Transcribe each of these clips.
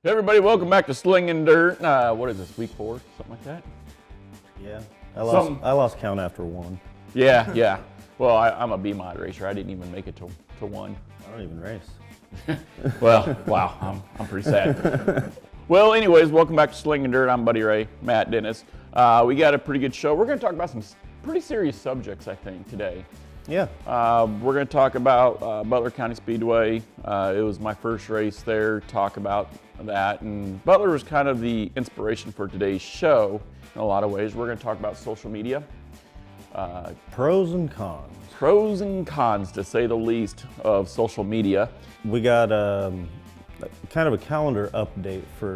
Hey everybody, welcome back to Slingin Dirt. What is this, week 4? Something like that? Yeah, I lost count after 1. Yeah. Well, I'm a B-mod racer. I didn't even make it to 1. I don't even race. Well, wow, I'm pretty sad. Well, anyways, welcome back to Slingin Dirt. I'm Buddy Ray, Matt Dennis. We got a pretty good show. We're going to talk about some pretty serious subjects, I think, today. Yeah. We're going to talk about Butler County Speedway. It was my first race there, talk about that. And Butler was kind of the inspiration for today's show in a lot of ways. We're going to talk about social media. Pros and cons. Pros and cons, to say the least, of social media. We got kind of a calendar update for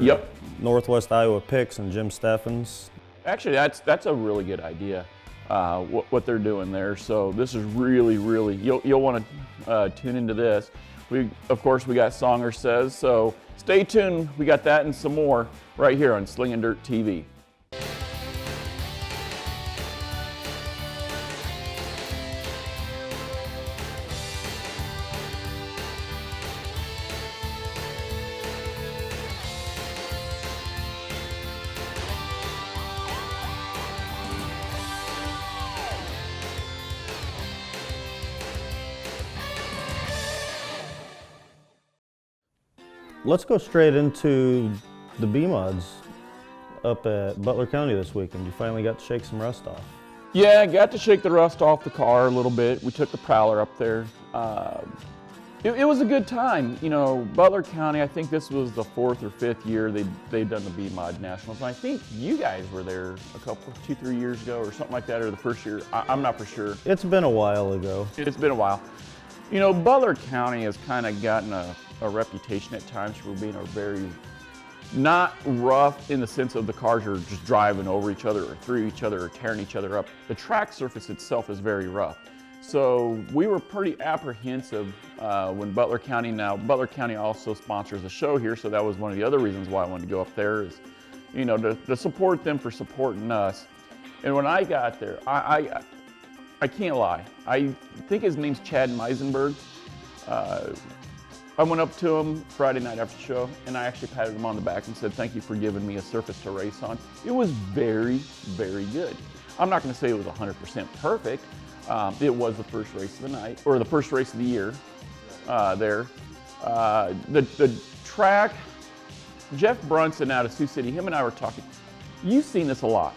Northwest Iowa Picks and Jim Steffens. Actually, that's a really good idea. What they're doing there. So this is really, you'll want to tune into this. Of course, we got Songer Says, so stay tuned. We got that and some more right here on Slingin Dirt TV. Let's go straight into the B-mods up at Butler County this weekend. You finally got to shake some rust off. Yeah, got to shake the rust off the car a little bit. We took the Prowler up there. It was a good time. You know, Butler County, I think this was the 4th or 5th year they'd done the B-mod Nationals. And I think you guys were there a couple, 2-3 years ago or something like that, or the first year. I'm not for sure. It's been a while ago. It's been a while. You know, Butler County has kind of gotten a reputation at times for being a very, not rough in the sense of the cars are just driving over each other or through each other or tearing each other up. The track surface itself is very rough. So we were pretty apprehensive when Butler County also sponsors a show here, so that was one of the other reasons why I wanted to go up there is, you know, to support them for supporting us. And when I got there, I can't lie. I think his name's Chad Meisenberg. I went up to him Friday night after the show, and I actually patted him on the back and said, thank you for giving me a surface to race on. It was very, very good. I'm not going to say it was 100% perfect. It was the first race of the night, or the first race of the year there. The track, Jeff Brunson out of Sioux City, him and I were talking. You've seen this a lot.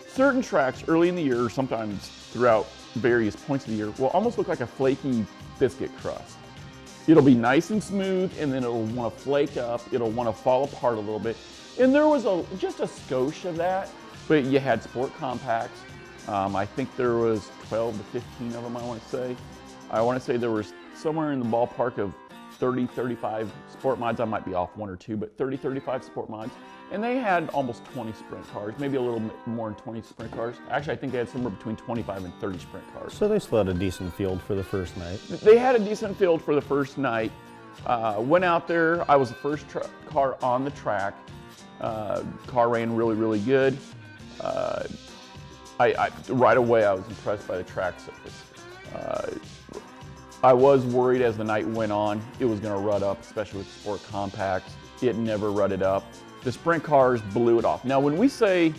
Certain tracks early in the year, or sometimes throughout various points of the year, will almost look like a flaky biscuit crust. It'll be nice and smooth, and then it'll want to flake up. It'll want to fall apart a little bit. And there was just a skosh of that, but you had sport compacts. I think there was 12 to 15 of them, I want to say. I want to say there was somewhere in the ballpark of 30, 35 sport mods. I might be off 1 or 2, but 30, 35 sport mods. And they had almost 20 sprint cars, maybe a little bit more than 20 sprint cars. Actually, I think they had somewhere between 25 and 30 sprint cars. So they still had a decent field for the first night. They had a decent field for the first night. Went out there. I was the first car on the track. Car ran really good. Right away, I was impressed by the track surface. I was worried as the night went on it was going to rut up, especially with sport compacts. It never rutted up. The sprint cars blew it off. Now, when we say,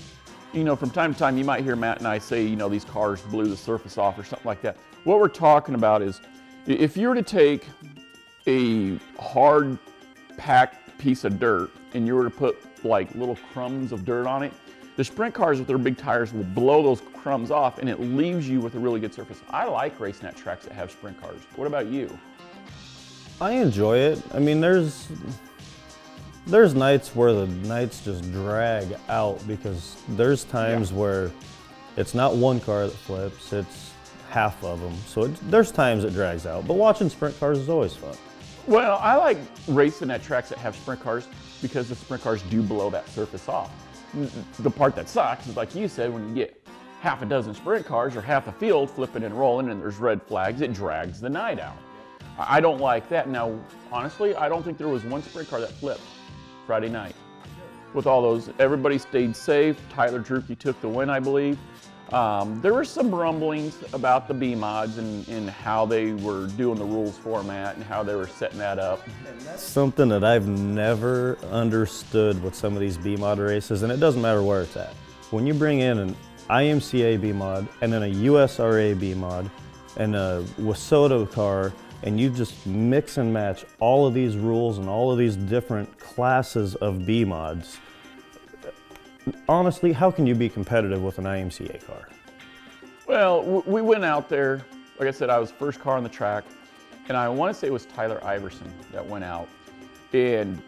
you know, from time to time, you might hear Matt and I say, you know, these cars blew the surface off or something like that. What we're talking about is if you were to take a hard packed piece of dirt and you were to put like little crumbs of dirt on it, the sprint cars with their big tires will blow those crumbs off and it leaves you with a really good surface. I like racing at tracks that have sprint cars. What about you? I enjoy it. I mean, there's nights where the nights just drag out because there's times where it's not one car that flips, it's half of them. So there's times it drags out, but watching sprint cars is always fun. Well, I like racing at tracks that have sprint cars because the sprint cars do blow that surface off. The part that sucks is, like you said, when you get half a dozen sprint cars or half the field flipping and rolling and there's red flags, it drags the night out. I don't like that. Now, honestly, I don't think there was one sprint car that flipped Friday night. With all those, everybody stayed safe. Tyler Drukey took the win, I believe. There were some rumblings about the B mods and how they were doing the rules format and how they were setting that up. And that's something that I've never understood with some of these B mod races, and it doesn't matter where it's at. When you bring in an IMCA B mod and then a USRA B mod and a WSOTA car, and you just mix and match all of these rules and all of these different classes of B mods, honestly, how can you be competitive with an IMCA car? Well, we went out there, like I said, I was first car on the track, and I want to say it was Tyler Iverson that went out. And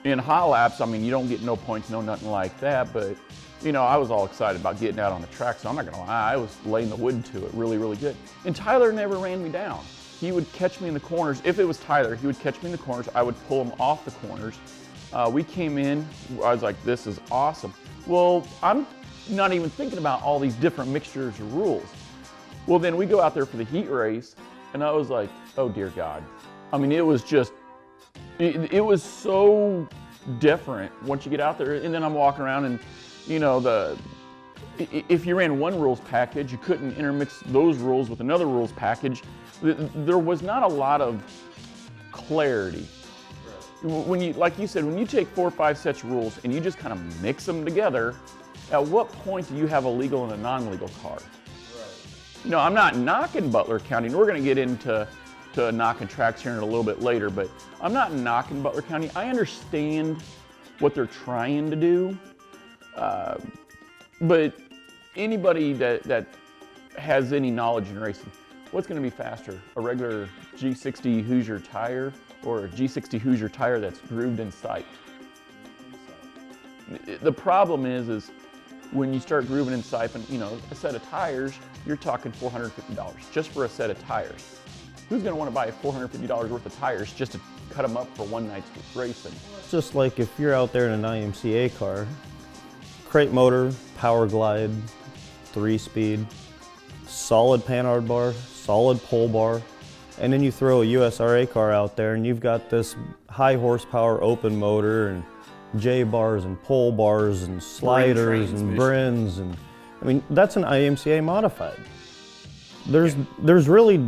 in hot laps, I mean, you don't get no points, no nothing like that, but you know, I was all excited about getting out on the track, so I'm not gonna lie, I was laying the wood to it really, really good. And Tyler never ran me down. He would catch me in the corners. If it was Tyler, he would catch me in the corners. I would pull him off the corners. We came in, I was like, this is awesome. Well, I'm not even thinking about all these different mixtures of rules. Well, then we go out there for the heat race, and I was like, oh dear God. I mean, it was just, it was so different once you get out there. And then I'm walking around and, you know, if you ran one rules package, you couldn't intermix those rules with another rules package. There was not a lot of clarity. When you, like you said, when you take 4 or 5 sets of rules and you just kind of mix them together, at what point do you have a legal and a non-legal car? Right. You know, I'm not knocking Butler County, and we're going to get into knocking tracks here in a little bit later, but I'm not knocking Butler County. I understand what they're trying to do, but anybody that has any knowledge in racing, what's going to be faster, a regular G60 Hoosier tire or a G60 Hoosier tire that's grooved in sight? The problem is when you start grooving in sight, and you know, a set of tires, you're talking $450 just for a set of tires. Who's going to want to buy $450 worth of tires just to cut them up for one night's racing? Just like if you're out there in an IMCA car, crate motor, power glide, 3-speed, solid panhard bar, solid pole bar, and then you throw a USRA car out there and you've got this high horsepower open motor and J bars and pole bars and sliders and Brins, and I mean, that's an IMCA modified. There's really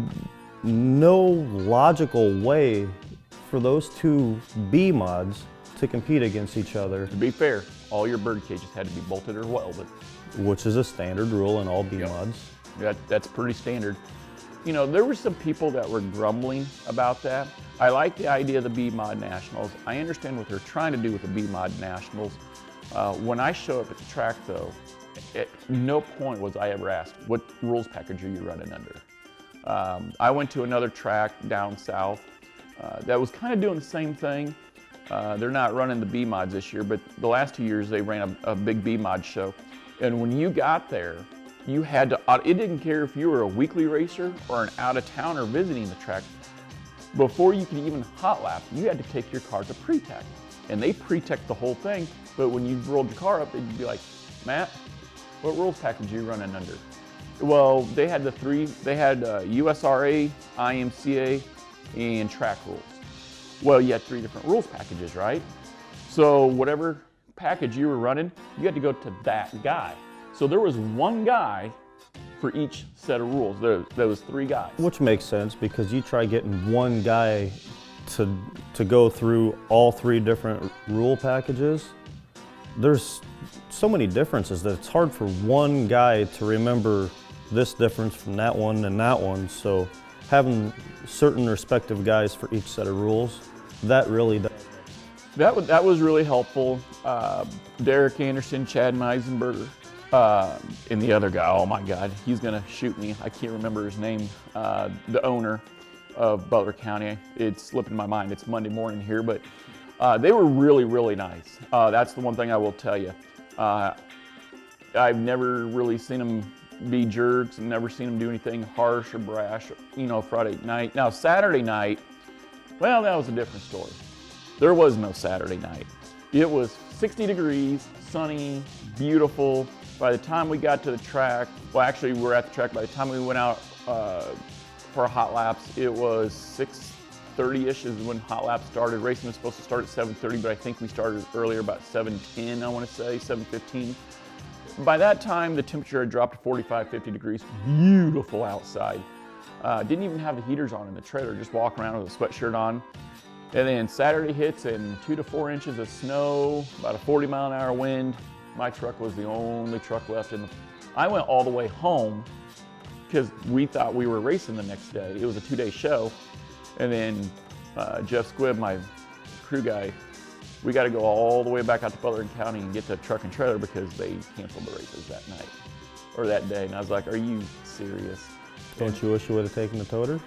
no logical way for those two B mods to compete against each other. To be fair, all your bird cages had to be bolted or welded. Which is a standard rule in all B mods. That's pretty standard. You know, there were some people that were grumbling about that. I like the idea of the B Mod Nationals. I understand what they're trying to do with the B Mod Nationals. When I show up at the track though, at no point was I ever asked, what rules package are you running under? I went to another track down south that was kind of doing the same thing. They're not running the B mods this year, but the last 2 years they ran a big B mod show. And when you got there, you had to, it didn't care if you were a weekly racer or an out-of-towner visiting the track. Before you could even hot lap, you had to take your car to pre-tech. And they pre-tech the whole thing, but when you rolled your car up, they'd be like, Matt, what rules package are you running under? Well, they had USRA, IMCA, and track rules. Well, you had 3 different rules packages, right? So whatever package you were running, you had to go to that guy. So there was one guy for each set of rules. There was 3 guys. Which makes sense because you try getting one guy to go through all 3 different rule packages. There's so many differences that it's hard for one guy to remember this difference from that one and that one. So having certain respective guys for each set of rules, that really does. That was really helpful. Derek Anderson, Chad Meisenberger, and the other guy, oh my God, he's gonna shoot me. I can't remember his name. The owner of Butler County. It's slipping my mind. It's Monday morning here, but they were really, really nice. That's the one thing I will tell you. I've never really seen them be jerks and never seen them do anything harsh or brash, you know, Friday night. Now, Saturday night, well, that was a different story. There was no Saturday night. It was 60 degrees, sunny, beautiful. By the time we got to the track, well, actually, we were at the track. By the time we went out for hot laps, it was 6:30-ish is when hot laps started. Racing was supposed to start at 7:30, but I think we started earlier, about 7:10, I want to say, 7:15. by that time, the temperature had dropped to 45, 50 degrees. Beautiful outside. Didn't even have the heaters on in the trailer, just walk around with a sweatshirt on. And then Saturday hits and 2 to 4 inches of snow, about a 40-mile-an-hour wind. My truck was the only truck left I went all the way home because we thought we were racing the next day. It was a 2-day show. And then Jeff Squibb, my crew guy, we got to go all the way back out to Butler County and get the truck and trailer because they canceled the races that night or that day. And I was like, are you serious? Don't you wish you would have taken the toter?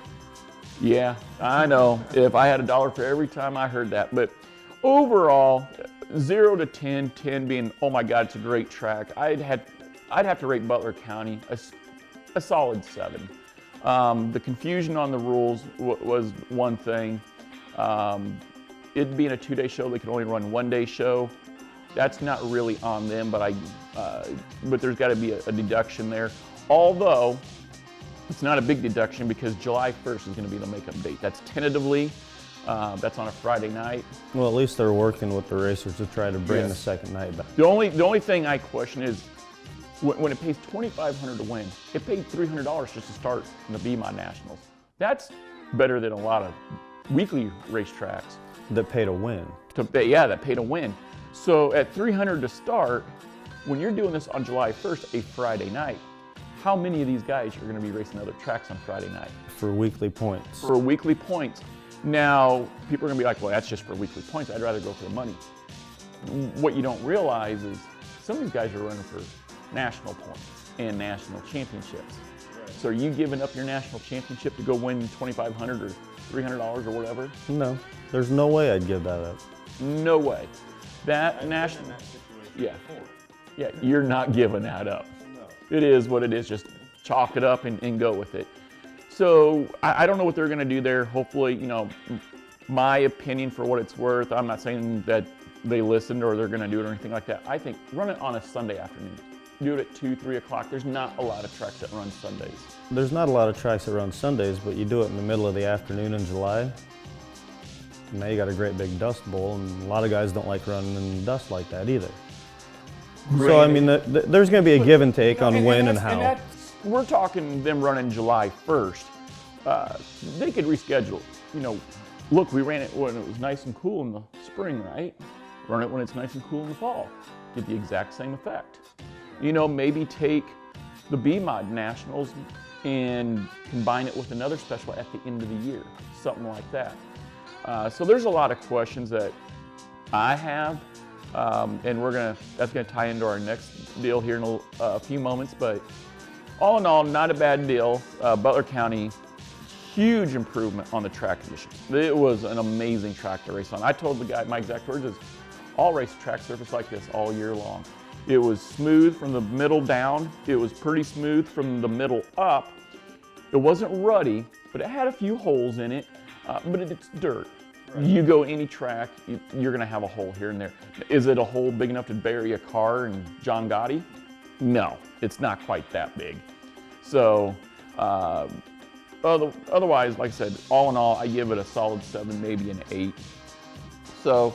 Yeah, I know. If I had $1 for every time I heard that. But overall, 0 to 10, 10 being, oh my God, it's a great track. I'd have to rate Butler County a solid 7. The confusion on the rules was one thing. It being a 2-day show, they could only run 1-day show. That's not really on them, but there's got to be a deduction there. Although, it's not a big deduction because July 1st is going to be the makeup date. That's tentatively, that's on a Friday night. Well, at least they're working with the racers to try to bring the second night back. The only thing I question is when it pays $2,500 to win, it paid $300 just to start in the BMOD Nationals. That's better than a lot of weekly racetracks. That pay to win. That pay to win. So at $300 to start, when you're doing this on July 1st, a Friday night, how many of these guys are going to be racing other tracks on Friday night? For weekly points. For weekly points. Now, people are going to be like, well, that's just for weekly points. I'd rather go for the money. What you don't realize is some of these guys are running for national points and national championships. Right. So are you giving up your national championship to go win $2,500 or $300 or whatever? No, there's no way I'd give that up. No way. That national, yeah, you're not giving that up. It is what it is, just chalk it up and go with it. So I don't know what they're going to do there. Hopefully, my opinion for what it's worth, I'm not saying that they listened or they're going to do it or anything like that. I think run it on a Sunday afternoon. Do it at 2, 3 o'clock. There's not a lot of tracks that run Sundays. There's not a lot of tracks that run Sundays, but you do it in the middle of the afternoon in July. Now you got a great big dust bowl, and a lot of guys don't like running in dust like that either. Great. So I mean, there's going to be a give and take on when and how. We're talking them running July 1st. They could reschedule. Look, we ran it when it was nice and cool in the spring, right? Run it when it's nice and cool in the fall. Get the exact same effect. Maybe take the BMOD Nationals and combine it with another special at the end of the year, something like that. So there's a lot of questions that I have. And that's gonna tie into our next deal here in a few moments, but all in all, not a bad deal. Butler County, huge improvement on the track conditions. It was an amazing track to race on. I told the guy, my exact words is, I'll race a track surface like this all year long. It was smooth from the middle down. It was pretty smooth from the middle up. It wasn't ruddy, but it had a few holes in it, but it's dirt. Right. You go any track, you're going to have a hole here and there. Is it a hole big enough to bury a car and John Gotti? No, it's not quite that big. So otherwise, like I said, all in all, I give it a solid 7, maybe an 8. So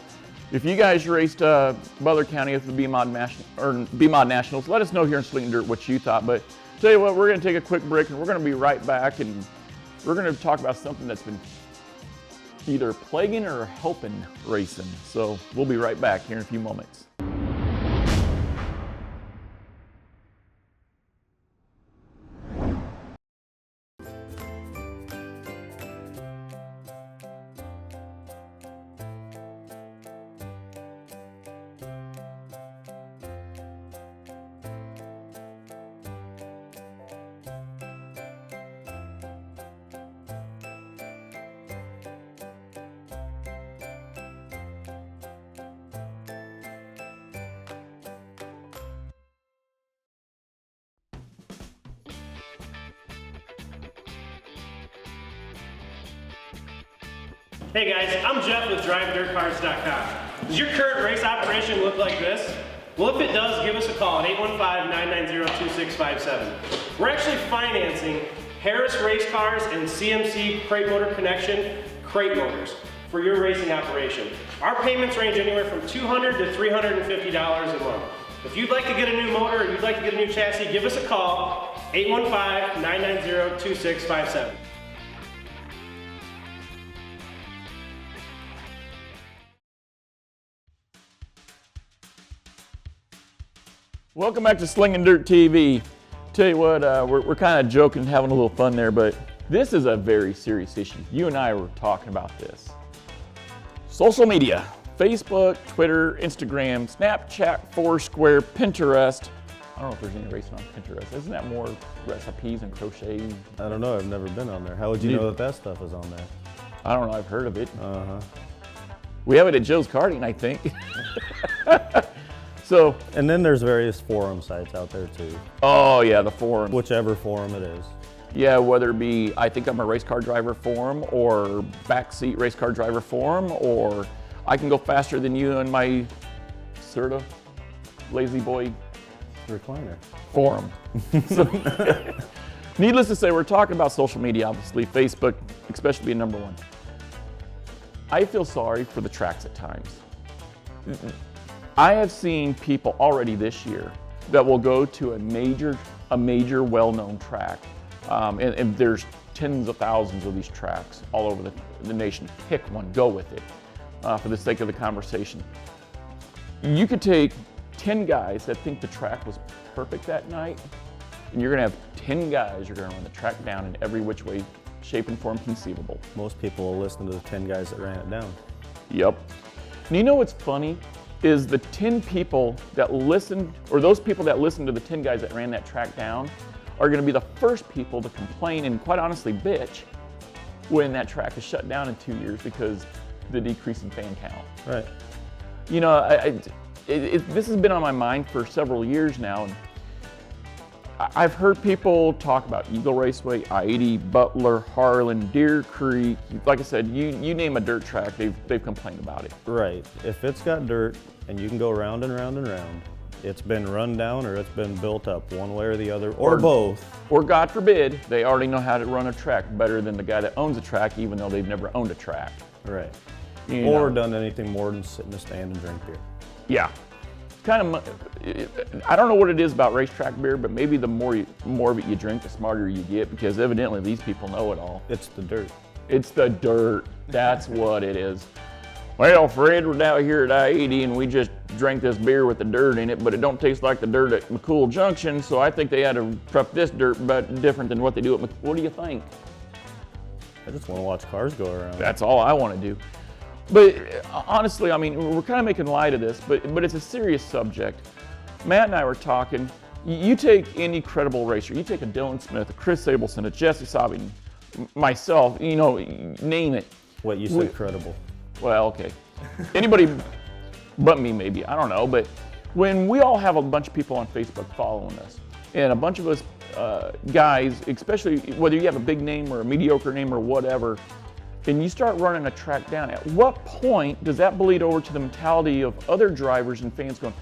if you guys raced Butler County at the BMOD Nationals, let us know here in Slingin Dirt what you thought. But tell you what, we're going to take a quick break and we're going to be right back, and we're going to talk about something that's been either plaguing or helping racing. So we'll be right back here in a few moments. Hey guys, I'm Jeff with DriveDirtCars.com. Does your current race operation look like this? Well, if it does, give us a call at 815-990-2657. We're actually financing Harris race cars and CMC crate motor connection crate motors for your racing operation. Our payments range anywhere from $200 to $350 a month. If you'd like to get a new motor or you'd like to get a new chassis, give us a call, 815-990-2657. Welcome back to Slingin Dirt TV. Tell you what, we're kind of joking, having a little fun there, but this is a very serious issue. You and I were talking about this. Social media, Facebook, Twitter, Instagram, Snapchat, Foursquare, Pinterest. I don't know if there's any racing on Pinterest. Isn't that more recipes and crochet? I don't know, I've never been on there. How would you know that stuff is on there? I don't know, I've heard of it. Uh-huh. We have it at Joe's Karting, I think. So, and then there's various forum sites out there too. Oh yeah, the forum. Whichever forum it is. Yeah, whether it be I think I'm a race car driver forum or backseat race car driver forum, or I can go faster than you in my Serta lazy boy recliner forum. So, needless to say, we're talking about social media, obviously, Facebook especially being number one. I feel sorry for the tracks at times. I have seen people already this year that will go to a major well-known track, and there's tens of thousands of these tracks all over the nation. Pick one, go with it, for the sake of the conversation. You could take 10 guys that think the track was perfect that night, and you're gonna have 10 guys you're gonna run the track down in every which way, shape, and form conceivable. Most people will listen to the 10 guys that ran it down. Yep. And you know what's funny? Is the 10 people that listened, or those people that listened to the 10 guys that ran that track down, are gonna be the first people to complain and quite honestly bitch when that track is shut down in 2 years because the decrease in fan count. Right. You know, this has been on my mind for several years now. And I've heard people talk about Eagle Raceway, I-80, Butler, Harlan, Deer Creek. Like I said, you name a dirt track, they've complained about it. Right. If it's got dirt and you can go round and round and round, it's been run down or it's been built up one way or the other, or both. Or God forbid, they already know how to run a track better than the guy that owns a track, even though they've never owned a track. Right. You or know. done anything more than sit in a stand and drink beer. Yeah. Kind of, I don't know what it is about racetrack beer, but maybe the more of it you drink, the smarter you get, because evidently these people know it all. It's the dirt. It's the dirt. That's what it is. Well, Fred, we're down here at I-80 and we just drank this beer with the dirt in it, but it don't taste like the dirt at McCool Junction, so I think they had to prep this dirt but different than what they do at What do you think? I just want to watch cars go around. That's all I want to do. But honestly, I mean, we're kind of making light of this, but it's a serious subject. Matt and I were talking. You take any credible racer, you take a Dylan Smith, a Chris Abelson, a Jesse Sabin, myself, you know, name it. What you said, credible. Well, okay. Anybody but me, maybe, I don't know. But when we all have a bunch of people on Facebook following us, and a bunch of us guys, especially whether you have a big name or a mediocre name or whatever, and you start running a track down, at what point does that bleed over to the mentality of other drivers and fans going,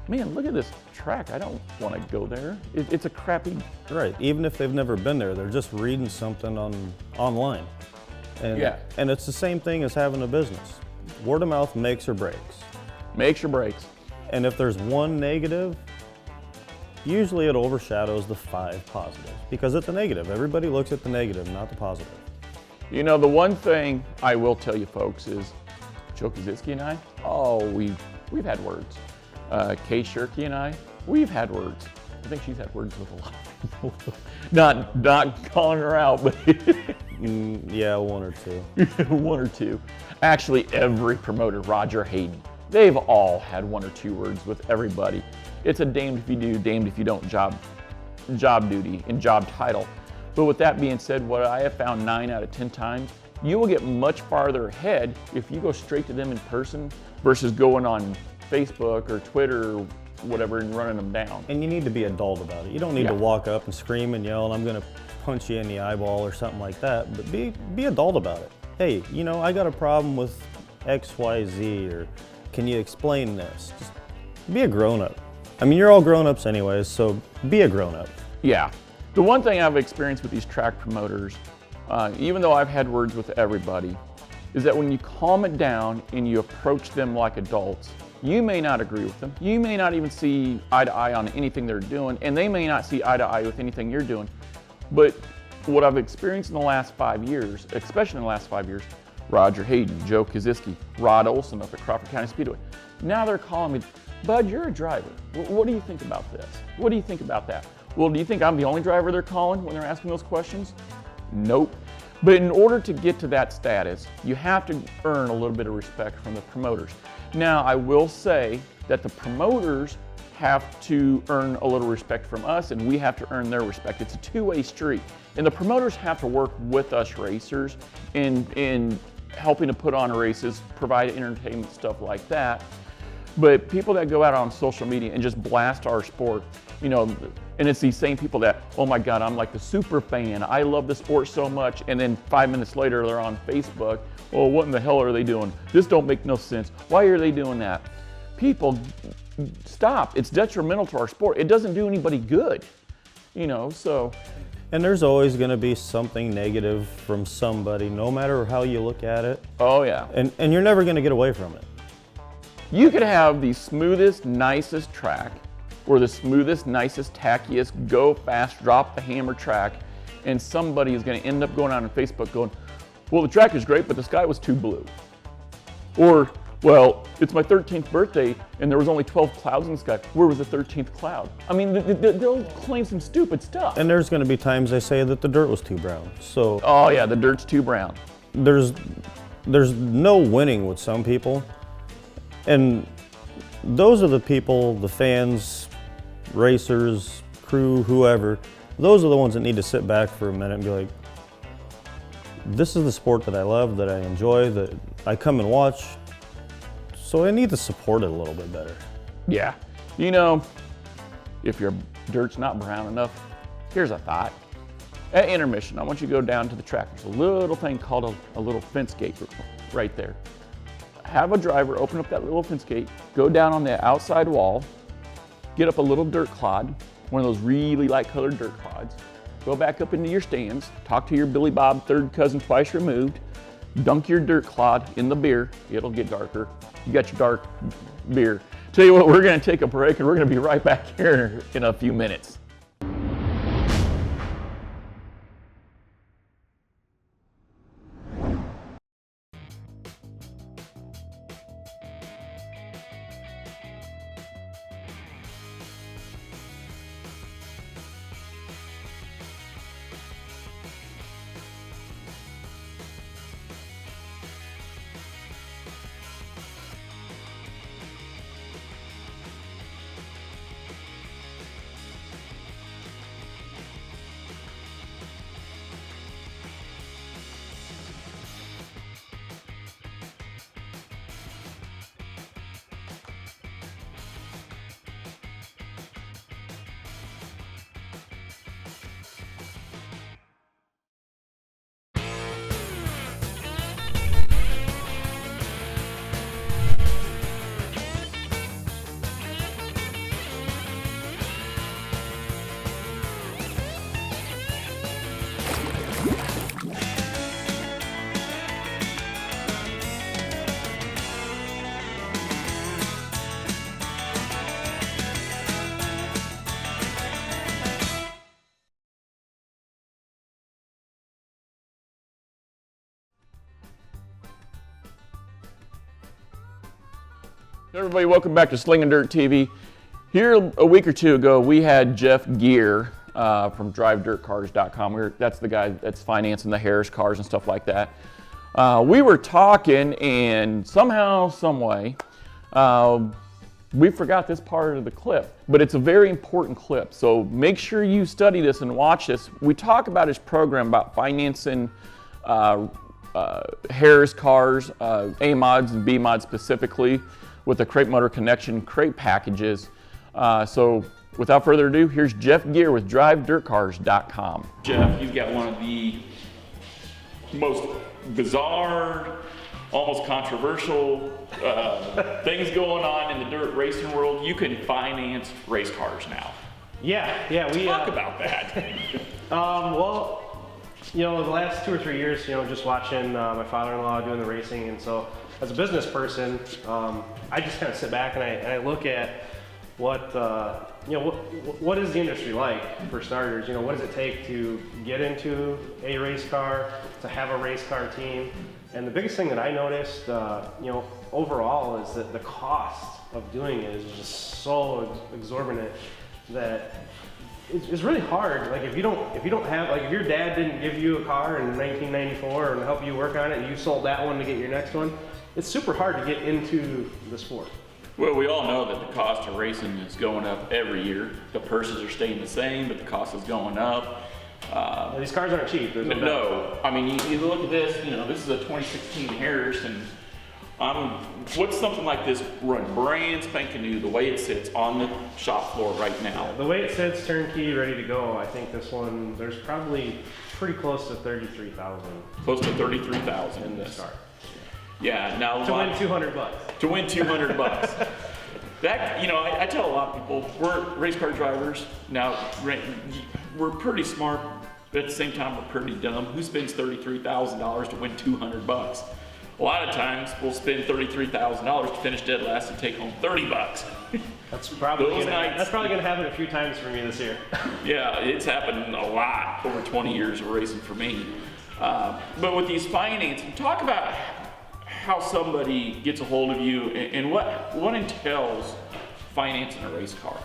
man, look at this track, I don't want to go there. It's a crappy... Right, even if they've never been there, they're just reading something online. And, yeah. And it's the same thing as having a business. Word of mouth makes or breaks. Makes or breaks. And if there's one negative, usually it overshadows the 5 positives, because it's a negative. Everybody looks at the negative, not the positive. You know, the one thing I will tell you folks is, Joe Kaczynski and I, we've had words. Kay Shirky and I, we've had words. I think she's had words with a lot of people. not calling her out, but yeah, 1 or 2. 1 or 2. Actually, every promoter, Roger Hayden, they've all had 1 or 2 words with everybody. It's a damned if you do, damned if you don't job duty and job title. But with that being said, what I have found 9 out of 10 times, you will get much farther ahead if you go straight to them in person versus going on Facebook or Twitter or whatever and running them down. And you need to be adult about it. You don't need to walk up and scream and yell, and I'm gonna punch you in the eyeball or something like that, but be adult about it. Hey, you know, I got a problem with XYZ, or can you explain this? Just be a grown-up. I mean, you're all grown-ups anyways, so be a grown-up. Yeah. The one thing I've experienced with these track promoters, even though I've had words with everybody, is that when you calm it down and you approach them like adults, You may not agree with them. You may not even see eye to eye on anything they're doing, and they may not see eye to eye with anything you're doing. But what I've experienced in the last 5 years, especially in the last 5 years, Roger Hayden, Joe Kaziski, Rod Olson up at Crawford County Speedway. Now they're calling me, Bud, you're a driver. What do you think about this? What do you think about that? Well, do you think I'm the only driver they're calling when they're asking those questions? Nope. But in order to get to that status, you have to earn a little bit of respect from the promoters. Now, I will say that the promoters have to earn a little respect from us, and we have to earn their respect. It's a two-way street. And the promoters have to work with us racers in helping to put on races, provide entertainment, stuff like that. But people that go out on social media and just blast our sport, you know, and it's these same people that, oh my God, I'm like the super fan. I love the sport so much. And then 5 minutes later, they're on Facebook. Oh, what in the hell are they doing? This don't make no sense. Why are they doing that? People, stop. It's detrimental to our sport. It doesn't do anybody good, you know, so. And there's always going to be something negative from somebody, no matter how you look at it. Oh yeah. And you're never going to get away from it. You could have the smoothest, nicest track, or the smoothest, nicest, tackiest, go fast, drop the hammer track, and somebody is going to end up going on Facebook going, well, the track is great, but the sky was too blue. Or, well, it's my 13th birthday, and there was only 12 clouds in the sky. Where was the 13th cloud? I mean, they'll claim some stupid stuff. And there's going to be times they say that the dirt was too brown. So. Oh yeah, the dirt's too brown. There's no winning with some people. And those are the people, the fans, racers, crew, whoever, those are the ones that need to sit back for a minute and be like, this is the sport that I love, that I enjoy, that I come and watch, so I need to support it a little bit better. Yeah, you know, if your dirt's not brown enough, here's a thought. At intermission, I want you to go down to the track. There's a little thing called a little fence gate right there. Have a driver open up that little fence gate, go down on the outside wall, get up a little dirt clod, one of those really light colored dirt clods, go back up into your stands, talk to your Billy Bob third cousin twice removed, dunk your dirt clod in the beer, it'll get darker. You got your dark beer. Tell you what, we're gonna take a break and we're gonna be right back here in a few minutes. Everybody, welcome back to Slingin Dirt TV. Here a week or two ago, we had Jeff Gear from DriveDirtCars.com. That's the guy that's financing the Harris cars and stuff like that. We were talking, and somehow, some way, we forgot this part of the clip, but it's a very important clip. So make sure you study this and watch this. We talk about his program about financing Harris cars, A mods and B mods specifically, with the crate motor connection crate packages. So without further ado, here's Jeff Gear with DriveDirtCars.com. Jeff, you've got one of the most bizarre, almost controversial things going on in the dirt racing world. You can finance race cars now. Yeah, we talk about that. Well, you know, the last 2 or 3 years, you know, just watching my father-in-law doing the racing, and so as a business person, I just kind of sit back and I look at what what is the industry like for starters. What does it take to get into a race car, to have a race car team? And the biggest thing that I noticed, overall, is that the cost of doing it is just so exorbitant that it's really hard. Like if you don't have, like if your dad didn't give you a car in 1994 and help you work on it, and you sold that one to get your next one, it's super hard to get into the sport. Well, we all know that the cost of racing is going up every year. The purses are staying the same, but the cost is going up. These cars aren't cheap. There's no doubt. No, I mean, you look at this, this is a 2016 Harris, and what's something like this run brand spanking new, the way it sits on the shop floor right now? The way it sits, turnkey, ready to go, I think this one, there's probably pretty close to 33,000. Close to 33,000 in this car. Yeah, now to win $200. To win $200. That, I tell a lot of people, we're race car drivers. Now, we're pretty smart, but at the same time, we're pretty dumb. Who spends $33,000 to win $200? A lot of times, we'll spend $33,000 to finish dead last and take home $30. That's probably going to happen a few times for me this year. Yeah, it's happened a lot over 20 years of racing for me. But with these financing, talk about how somebody gets a hold of you and what entails financing a race car.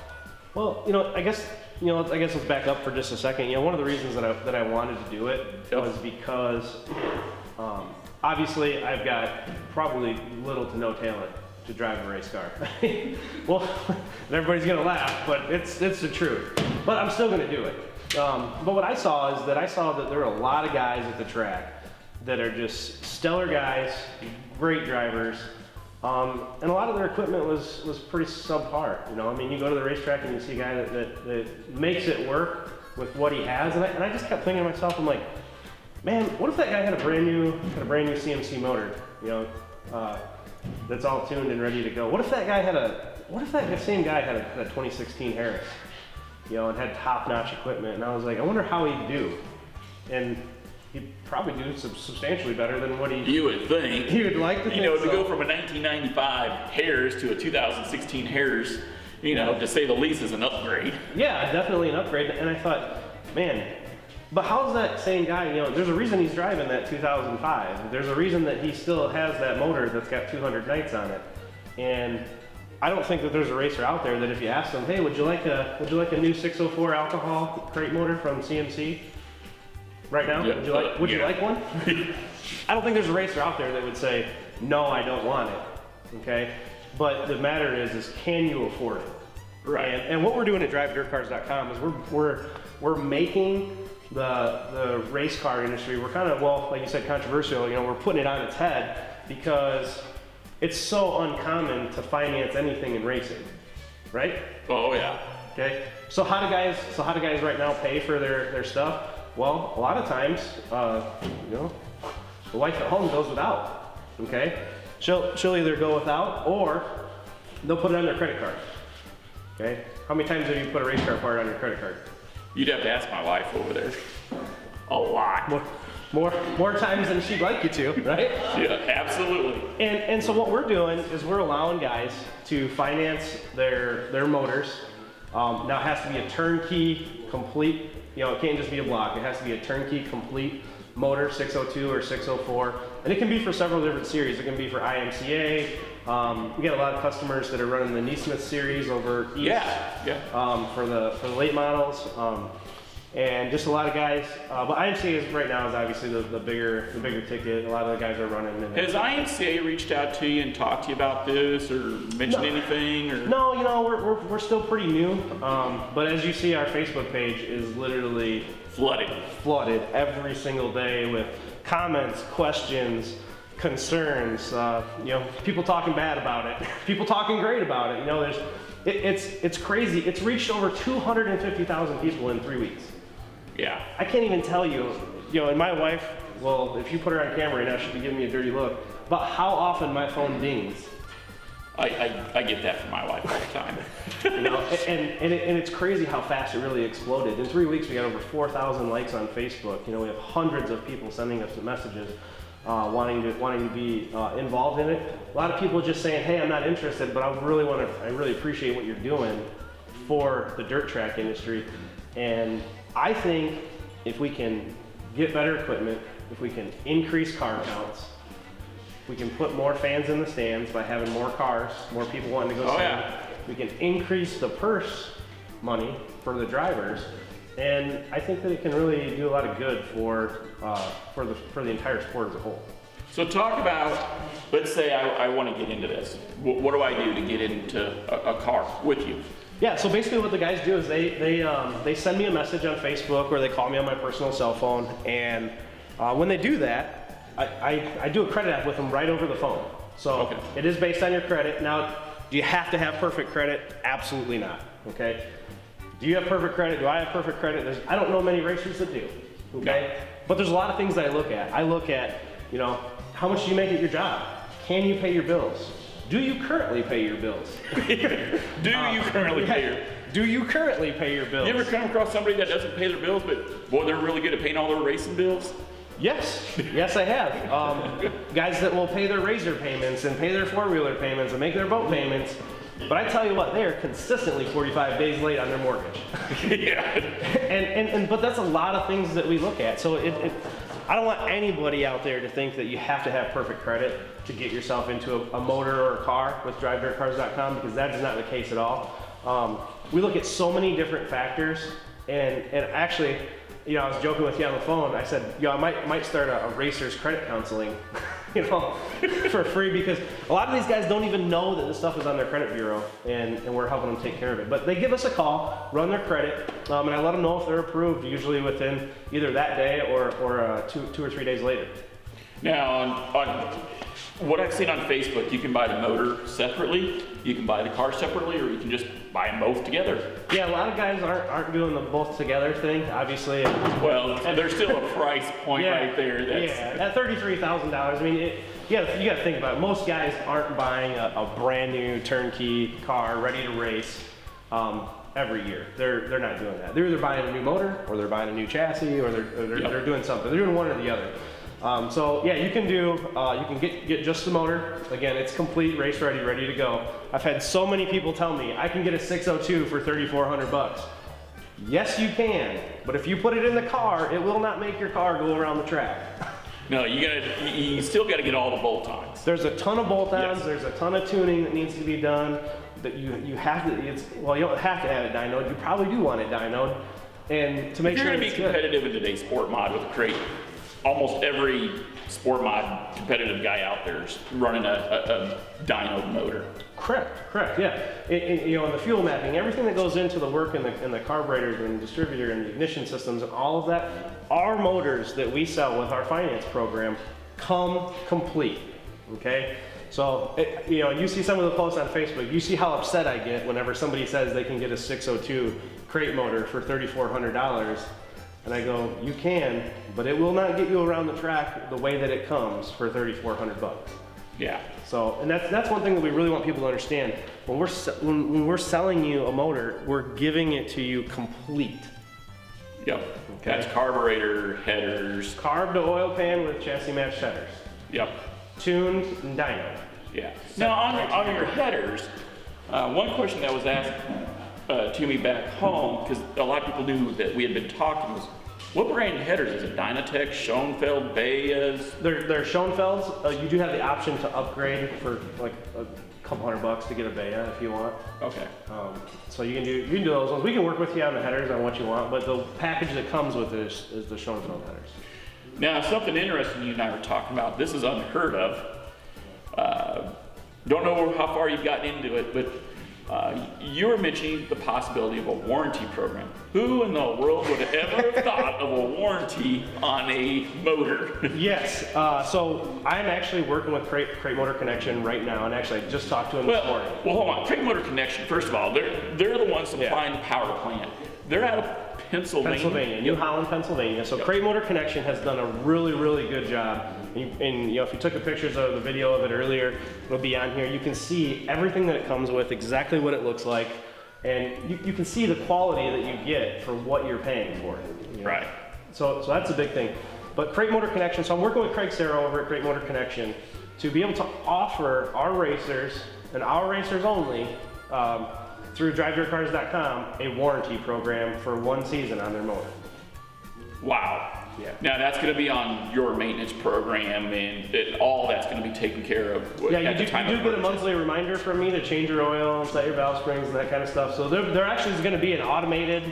Well, I guess let's back up for just a second. One of the reasons that I wanted to do it was because obviously I've got probably little to no talent to drive a race car. Well, everybody's gonna laugh, but it's the truth. But I'm still gonna do it. But what I saw is that there were a lot of guys at the track that are just stellar guys, great drivers, and a lot of their equipment was pretty subpar. You go to the racetrack and you see a guy that makes it work with what he has, and I just kept thinking to myself, I'm like, man, what if that guy had a brand new CMC motor, that's all tuned and ready to go? What if that same guy had a 2016 Harris, and had top-notch equipment? And I was like, I wonder how he'd do. And he'd probably do substantially better than what you would think. He would like to think to so. Go from a 1995 Harris to a 2016 Harris, to say the least, is an upgrade. Yeah, definitely an upgrade. And I thought, man, but how's that same guy, there's a reason he's driving that 2005. There's a reason that he still has that motor that's got 200 nights on it. And I don't think that there's a racer out there that if you ask them, hey, would you like a new 604 alcohol crate motor from CMC right now? Yeah, would you like one? I don't think there's a racer out there that would say, no, I don't want it. Okay? But the matter is can you afford it? Right. And what we're doing at drivedirtcars.com is we're making the race car industry, we're kind of, like you said, controversial. We're putting it on its head because it's so uncommon to finance anything in racing, right? Oh yeah. Okay. So how do guys right now pay for their stuff? Well, a lot of times, the wife at home goes without. Okay. She'll either go without or they'll put it on their credit card. Okay. How many times have you put a race car part on your credit card? You'd have to ask my wife over there. A lot. More times than she'd like you to, right? Yeah, absolutely. And so what we're doing is we're allowing guys to finance their motors. Now it has to be a turnkey, complete, it can't just be a block. It has to be a turnkey, complete motor, 602 or 604. And it can be for several different series. It can be for IMCA. We get a lot of customers that are running the Neesmith series over east. Yeah. For the late models. And just a lot of guys, but IMCA right now is obviously the bigger ticket. A lot of the guys are running. Has IMCA reached out to you and talked to you about this, or mentioned anything? Or? No, we're still pretty new. But as you see, our Facebook page is literally flooded every single day with comments, questions, concerns. People talking bad about it, people talking great about it. It's crazy. It's reached over 250,000 people in 3 weeks. Yeah. I can't even tell you, and my wife, well, if you put her on camera right now, she'd be giving me a dirty look, about how often my phone dings. I get that from my wife all the time. And it's crazy how fast it really exploded. In 3 weeks, we got over 4,000 likes on Facebook. We have hundreds of people sending us messages. wanting to be involved in it. A lot of people just saying, hey, I'm not interested, but I really appreciate what you're doing for the dirt track industry. And I think if we can get better equipment, if we can increase car counts, we can put more fans in the stands by having more cars, more people wanting to go see. Yeah. We can increase the purse money for the drivers, and I think that it can really do a lot of good for the entire sport as a whole. So talk about, let's say I want to get into this. What do I do to get into a car with you? Yeah, so basically what the guys do is they send me a message on Facebook or they call me on my personal cell phone, and when they do that, I do a credit app with them right over the phone. So It is based on your credit. Now, do you have to have perfect credit? Absolutely not, okay? Do you have perfect credit? Do I have perfect credit? I don't know many racers that do, okay? No. But there's a lot of things that I look at. I look at, how much do you make at your job? Can you pay your bills? Do you currently pay your bills? Do you currently pay your Do you currently pay your bills? You ever come across somebody that doesn't pay their bills, but boy, they're really good at paying all their racing bills? Yes, I have. Guys that will pay their razor payments and pay their four-wheeler payments and make their boat payments. But I tell you what, they are consistently 45 days late on their mortgage. Yeah. But that's a lot of things that we look at. So I don't want anybody out there to think that you have to have perfect credit to get yourself into a motor or a car with drivedirtcars.com, because that is not the case at all. We look at so many different factors, and actually, I was joking with you on the phone. I said, I might start a racer's credit counseling, for free, because a lot of these guys don't even know that this stuff is on their credit bureau, and we're helping them take care of it. But they give us a call, run their credit, and I let them know if they're approved, usually within either that day or 2 or 3 days later. Now, on what I've seen on Facebook, you can buy the motor separately, you can buy the car separately, or you can just buy them both together. Yeah, a lot of guys aren't doing the both together thing, obviously. Well, there's still a price point right there. At $33,000, I mean, you gotta think about it. Most guys aren't buying a brand new turnkey car ready to race every year. They're not doing that. They're either buying a new motor, or they're buying a new chassis, or they're doing something. They're doing one or the other. So yeah, you can get just the motor. Again, it's complete, race ready to go. I've had so many people tell me I can get a 602 for $3,400. Yes, you can, but if you put it in the car, it will not make your car go around the track. No, you still got to get all the bolt-ons. There's a ton of bolt-ons. Yes. There's a ton of tuning that needs to be done. That you have to. You don't have to have it dynoed. You probably do want it dynoed, and to make If sure you're going to be it's competitive in today's sport mod with a crate, almost every sport mod competitive guy out there is running a dyno motor. Correct, yeah. In the fuel mapping, everything that goes into the work in the carburetor and distributor and the ignition systems and all of that, our motors that we sell with our finance program come complete, okay? So, you see some of the posts on Facebook, you see how upset I get whenever somebody says they can get a 602 crate motor for $3,400. And I go, you can, but it will not get you around the track the way that it comes for $3,400. Yeah. So, and that's one thing that we really want people to understand. When we're selling you a motor, we're giving it to you complete. Yep. Okay. That's carburetor, headers. Carb to oil pan with chassis matched headers. Yep. Tuned and dyno. Yeah. Now on your headers, one question that was asked to me back home, because a lot of people knew that we had been talking, was what brand headers? Is it Dynatech, Schoenfeld, Bayes? They're Schoenfelds. You do have the option to upgrade for like a couple $100 to get a Bea if you want. Okay. So you can do those ones. We can work with you on the headers on what you want, but the package that comes with it is the Schoenfeld headers. Now, something interesting you and I were talking about, this is unheard of. Don't know how far you've gotten into it, but you were mentioning the possibility of a warranty program. Who in the world would have ever thought of a warranty on a motor? Yes, so I'm actually working with Crate Motor Connection right now, and actually I just talked to them this morning. Well, hold on. Crate Motor Connection, first of all, they're the ones supplying the power plant. They're out of Pennsylvania. New Holland, Pennsylvania. So Crate Motor Connection has done a really, really good job. And if you took the pictures of the video of it earlier, it'll be on here. You can see everything that it comes with, exactly what it looks like, and you can see the quality that you get for what you're paying for it. Right. So that's a big thing. But Crate Motor Connection, so I'm working with Craig Serra over at Crate Motor Connection to be able to offer our racers, and our racers only, through DriveYourCars.com, a warranty program for 1 season on their motor. Wow. Yeah. Now that's going to be on your maintenance program, and all that's going to be taken care of. Yeah, at you the time do of get a purchase. monthly reminder from me to change your oil, set your valve springs, and that kind of stuff. So there actually is going to be an automated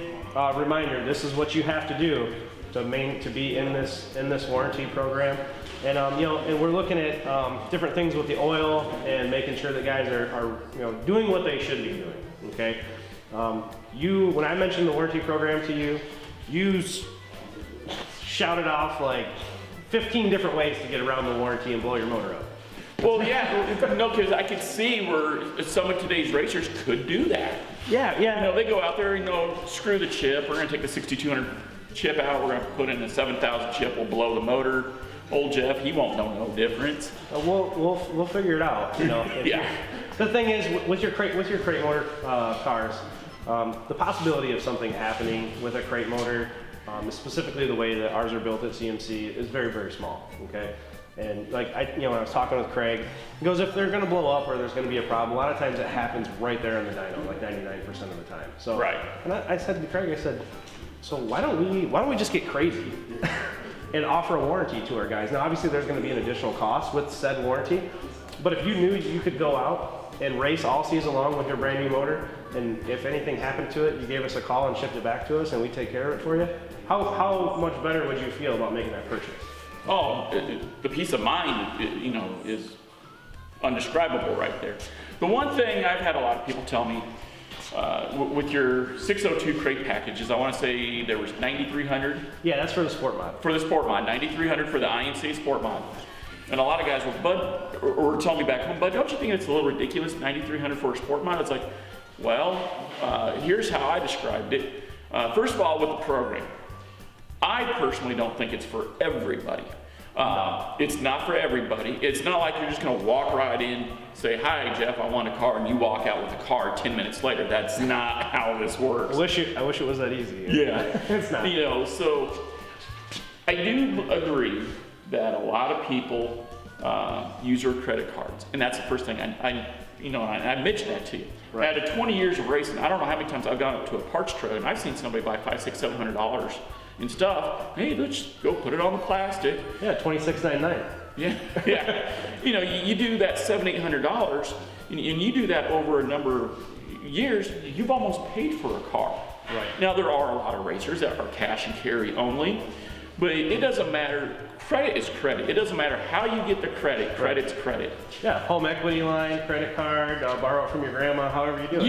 reminder. This is what you have to do to be in this warranty program. And and we're looking at different things with the oil and making sure that guys are doing what they should be doing. Okay. When I mentioned the warranty program to you, you shouted off like 15 different ways to get around the warranty and blow your motor up. Well, yeah, no, because I could see where some of today's racers could do that. Yeah. They go out there, screw the chip. We're going to take the 6200 chip out. We're going to put in a 7000 chip. We'll blow the motor. Old Jeff, he won't know no difference. We'll figure it out. Yeah. The thing is, with your crate motor cars, the possibility of something happening with a crate motor, specifically the way that ours are built at CMC, is very, very small. Okay. And like when I was talking with Craig, he goes, if they're going to blow up or there's going to be a problem, a lot of times it happens right there in the dyno, like 99% of the time. So, right. And I said to Craig, so why don't we just get crazy and offer a warranty to our guys? Now, obviously, there's going to be an additional cost with said warranty, but if you knew you could go out and race all season long with your brand new motor, and if anything happened to it, you gave us a call and shipped it back to us, and we take care of it for you, how much better would you feel about making that purchase? Oh, the peace of mind, is undescribable right there. The one thing I've had a lot of people tell me, with your 602 crate packages, I want to say there was 9,300. Yeah, that's for the sport mod. For the sport mod, 9,300 for the INC sport mod. And a lot of guys will, Bud, or tell me back home, Bud, don't you think it's a little ridiculous, 9,300 for a sport mod? It's like, well, here's how I described it. First of all, with the program, I personally don't think it's for everybody. It's not for everybody. It's not like you're just going to walk right in, say, hi, Jeff, I want a car, and you walk out with a car 10 minutes later. That's not how this works. I wish it was that easy. Yeah. It's not. So I do agree that a lot of people use their credit cards, and that's the first thing I mentioned that to you. Right. Out of 20 years of racing, I don't know how many times I've gone up to a parts truck and I've seen somebody buy $500, $600, $700 and stuff. Hey, let's go put it on the plastic. Yeah, $26.99. Yeah. You do that $700, $800, and you do that over a number of years. You've almost paid for a car. Right. Now there are a lot of racers that are cash and carry only, but it doesn't matter. Credit is credit. It doesn't matter how you get the credit. Credit's credit. Yeah, home equity line, credit card, borrow it from your grandma, however you do it.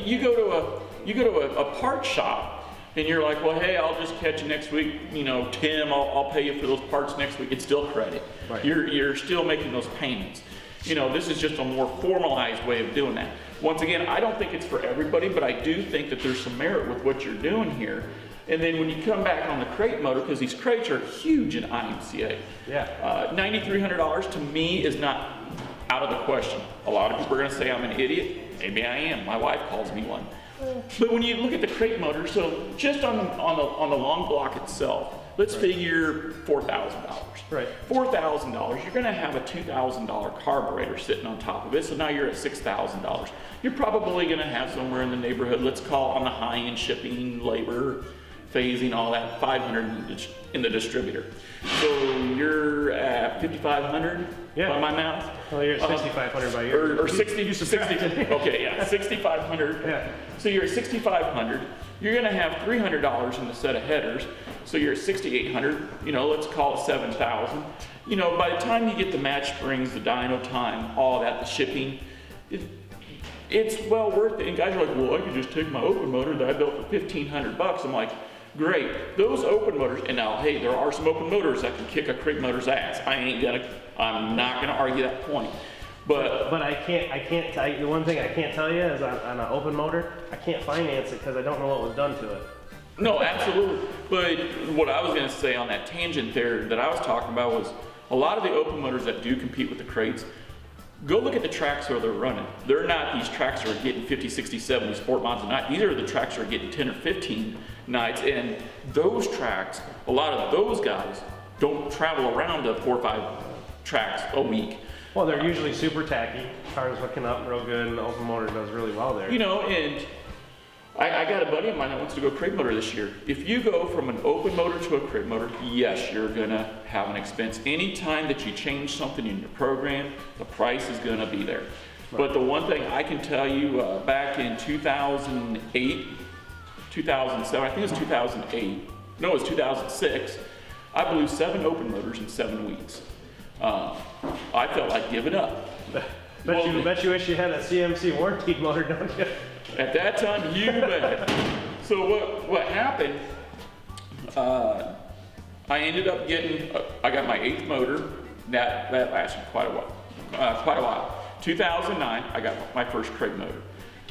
You go to a parts shop, and you're like, well, hey, I'll just catch you next week. Tim, I'll pay you for those parts next week. It's still credit. Right. You're still making those payments. This is just a more formalized way of doing that. Once again, I don't think it's for everybody, but I do think that there's some merit with what you're doing here. And then when you come back on the crate motor, because these crates are huge in IMCA. Yeah. $9,300 to me is not out of the question. A lot of people are going to say I'm an idiot. Maybe I am. My wife calls me one. But when you look at the crate motor, so just on the long block itself, let's figure $4,000. Right. $4,000. You're going to have a $2,000 carburetor sitting on top of it. So now you're at $6,000. You're probably going to have somewhere in the neighborhood, let's call on the high-end shipping, labor, phasing, all that, $500 in the distributor. So you're at $5,500 by my math. Well, you're at $6,500 by your. Or 60. Okay, yeah, $6,500. Yeah. So you're at $6,500. You're going to have $300 in the set of headers. So you're at $6,800. Let's call it $7,000. By the time you get the match springs, the dyno time, all that, the shipping, it's well worth it. And guys are like, well, I could just take my open motor that I built for $1,500. I'm like, great. Those open motors, and now, hey, there are some open motors that can kick a crate motor's ass. I'm not gonna argue that point. But I can't tell you, the one thing I can't tell you is on an open motor, I can't finance it because I don't know what was done to it. No, absolutely. But what I was gonna say on that tangent there that I was talking about was a lot of the open motors that do compete with the crates, go look at the tracks where they're running. They're not these tracks that are getting 50, 60, 70 sport mods a night. These are the tracks that are getting 10 or 15 nights. And those tracks, a lot of those guys don't travel around to 4 or 5 tracks a week. Well, they're usually super tacky. Cars hooking up real good, and the open motor does really well there. You know, and I got a buddy of mine that wants to go crate motor this year. If you go from an open motor to a crate motor, yes, you're gonna have an expense. Anytime that you change something in your program, the price is gonna be there. But the one thing I can tell you, back in 2008, 2007, I think it was 2008, no, it was 2006, I blew 7 open motors in 7 weeks. I felt like giving up. Bet you wish you had a CMC warranted motor, don't you? At that time, you bet. So what happened, I ended up getting, I got my 8th motor. That lasted quite a while. 2009, I got my first crate motor.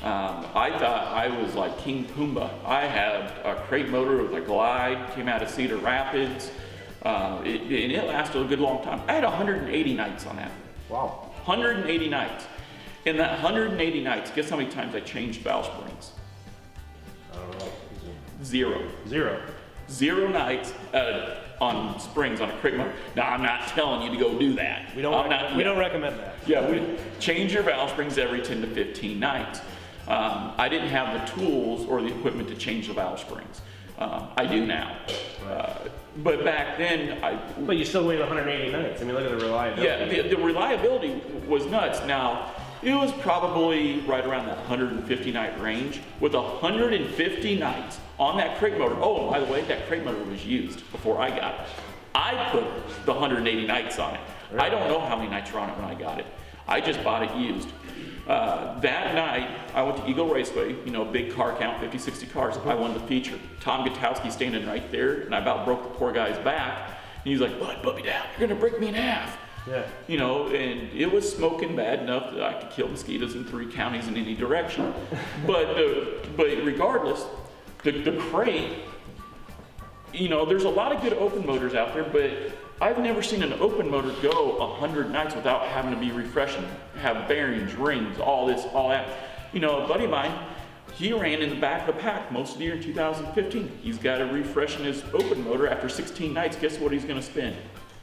I thought I was like King Pumbaa. I had a crate motor with a glide, came out of Cedar Rapids, and it lasted a good long time. I had 180 nights on that. Wow. 180 nights. In that 180 nights, guess how many times I changed valve springs? I don't know. 0. 0 nights on springs on a crate motor. Now, I'm not telling you to go do that. We don't recommend that. Yeah, we change your valve springs every 10 to 15 nights. I didn't have the tools or the equipment to change the valve springs. I do now. But back then, But you still wait 180 nights. I mean, look at the reliability. yeah, the reliability was nuts. Now, it was probably right around that 150 night range. With 150 nights on that crate motor, oh, by the way, that crate motor was used before I got it. I put the 180 nights on it. I don't know how many nights were on it when I got it. I just bought it used. That night, I went to Eagle Raceway, you know, big car count, 50, 60 cars. I won the feature. Tom Gutowski standing right there, and I about broke the poor guy's back. And he's like, "Bud, put me down. You're gonna break me in half." Yeah. You know, and it was smoking bad enough that I could kill mosquitoes in 3 counties in any direction. But regardless, the crate, you know, there's a lot of good open motors out there, but I've never seen an open motor go 100 nights without having to be refreshing, have bearings, rings, all this, all that. You know, a buddy of mine, he ran in the back of the pack most of the year in 2015. He's got to refresh his open motor after 16 nights. Guess what he's going to spend?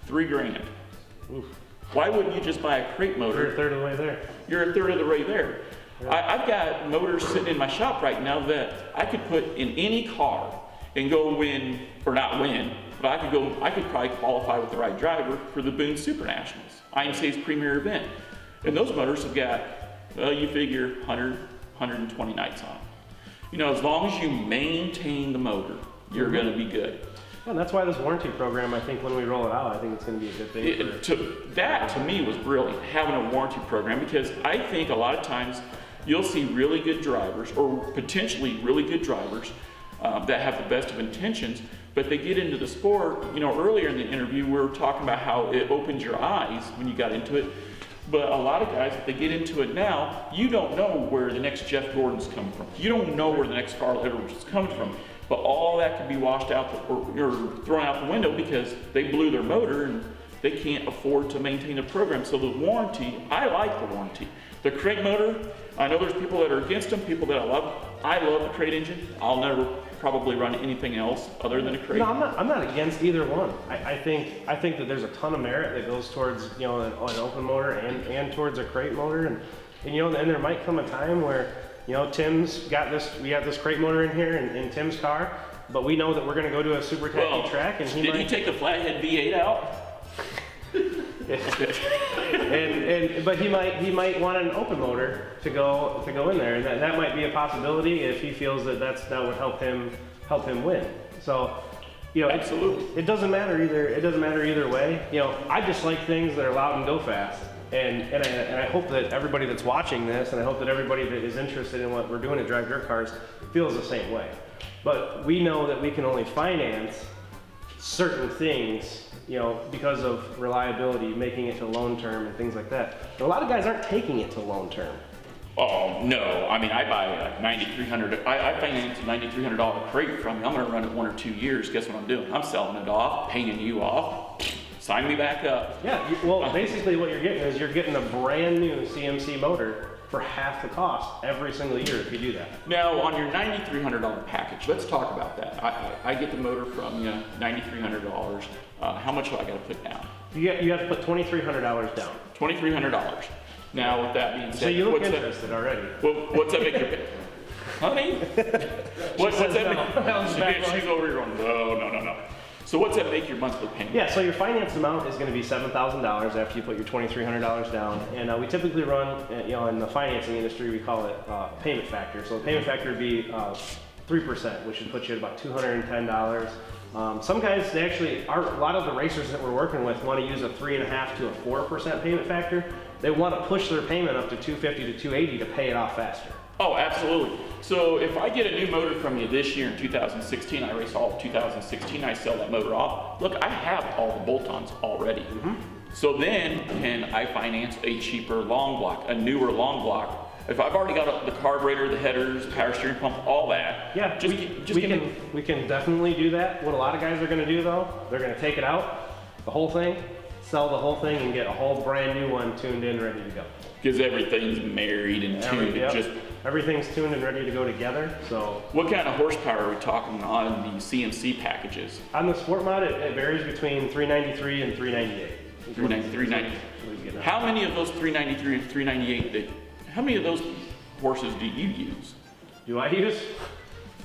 $3 grand. Oof. Why wouldn't you just buy a crate motor? You're a third of the way there. You're a third of the way there. I've got motors sitting in my shop right now that I could put in any car and go win, or not win, but I could probably qualify with the right driver for the Boone Super Nationals, IMCA's premier event. And those motors have got, well, you figure 100, 120 nights on them. You know, as long as you maintain the motor, you're going to be good. And that's why this warranty program, I think when we roll it out, I think it's going to be a good thing. That to me was brilliant, having a warranty program, because I think a lot of times you'll see really good drivers, or potentially really good drivers, that have the best of intentions, but they get into the sport. You know, earlier in the interview, we were talking about how it opened your eyes when you got into it. But a lot of guys, if they get into it now, you don't know where the next Jeff Gordon's coming from. You don't know where the next Carl Edwards is coming from. But all that can be washed out or thrown out the window because they blew their motor and they can't afford to maintain a program. So the warranty, I like the warranty. The crate motor, I know there's people that are against them, people that I love. I love the crate engine. I'll never probably run anything else other than a crate. No, I'm not against either one. I think that there's a ton of merit that goes towards, you know, an open motor and towards a crate motor, and you know, and there might come a time where, you know, we have this crate motor in here in Tim's car, but we know that we're going to go to a super tacky track, and did he take the flathead V8 out? But he might want an open motor to go in there, and that might be a possibility if he feels that would help him win. So, you know, absolutely, it doesn't matter either way. You know, I just like things that are loud and go fast, and I hope that everybody that's watching this, and I hope that everybody that is interested in what we're doing at Drive Dirt Cars feels the same way. But we know that we can only finance certain things, you know, because of reliability, making it to loan term and things like that. And a lot of guys aren't taking it to loan term. Oh, no. I mean, I buy a $9,300, I finance a $9,300 crate from you. I'm going to run it 1 or 2 years. Guess what I'm doing? I'm selling it off, paying you off. Sign me back up. Yeah, well, basically what you're getting is you're getting a brand new CMC motor for half the cost every single year if you do that. Now, on your $9,300 package, let's talk about that. I get the motor from you, $9,300. How much do I got to put down? You have to put $2,300 down. $2,300. Now, with that being said, So you look what's interested already. What's that make your pay? Honey? What's that says make? no. She's over here going, no. So what's that make your monthly payment? Yeah, so your finance amount is going to be $7,000 after you put your $2,300 down, and we typically run, in the financing industry, we call it payment factor. So the payment factor would be 3%, which would put you at about $210. Some guys, they actually are. A lot of the racers that we're working with want to use a 3.5 to a 4% payment factor. They want to push their payment up to $250 to $280 to pay it off faster. Oh, absolutely. So if I get a new motor from you this year in 2016, I race all of 2016, I sell that motor off. Look, I have all the bolt-ons already. Mm-hmm. So then can I finance a cheaper long block, a newer long block? If I've already got the carburetor, the headers, power steering pump, all that. Yeah, we can definitely do that. What a lot of guys are going to do though, they're going to take it out, the whole thing, sell the whole thing, and get a whole brand new one tuned in, ready to go. Because everything's married and tuned. Everything's tuned and ready to go together. So, what kind of horsepower are we talking on the CMC packages? On the sport mod, it varies between 393 and 398. 390. How many of those 393 and 398? How many of those horses do you use? Do I use?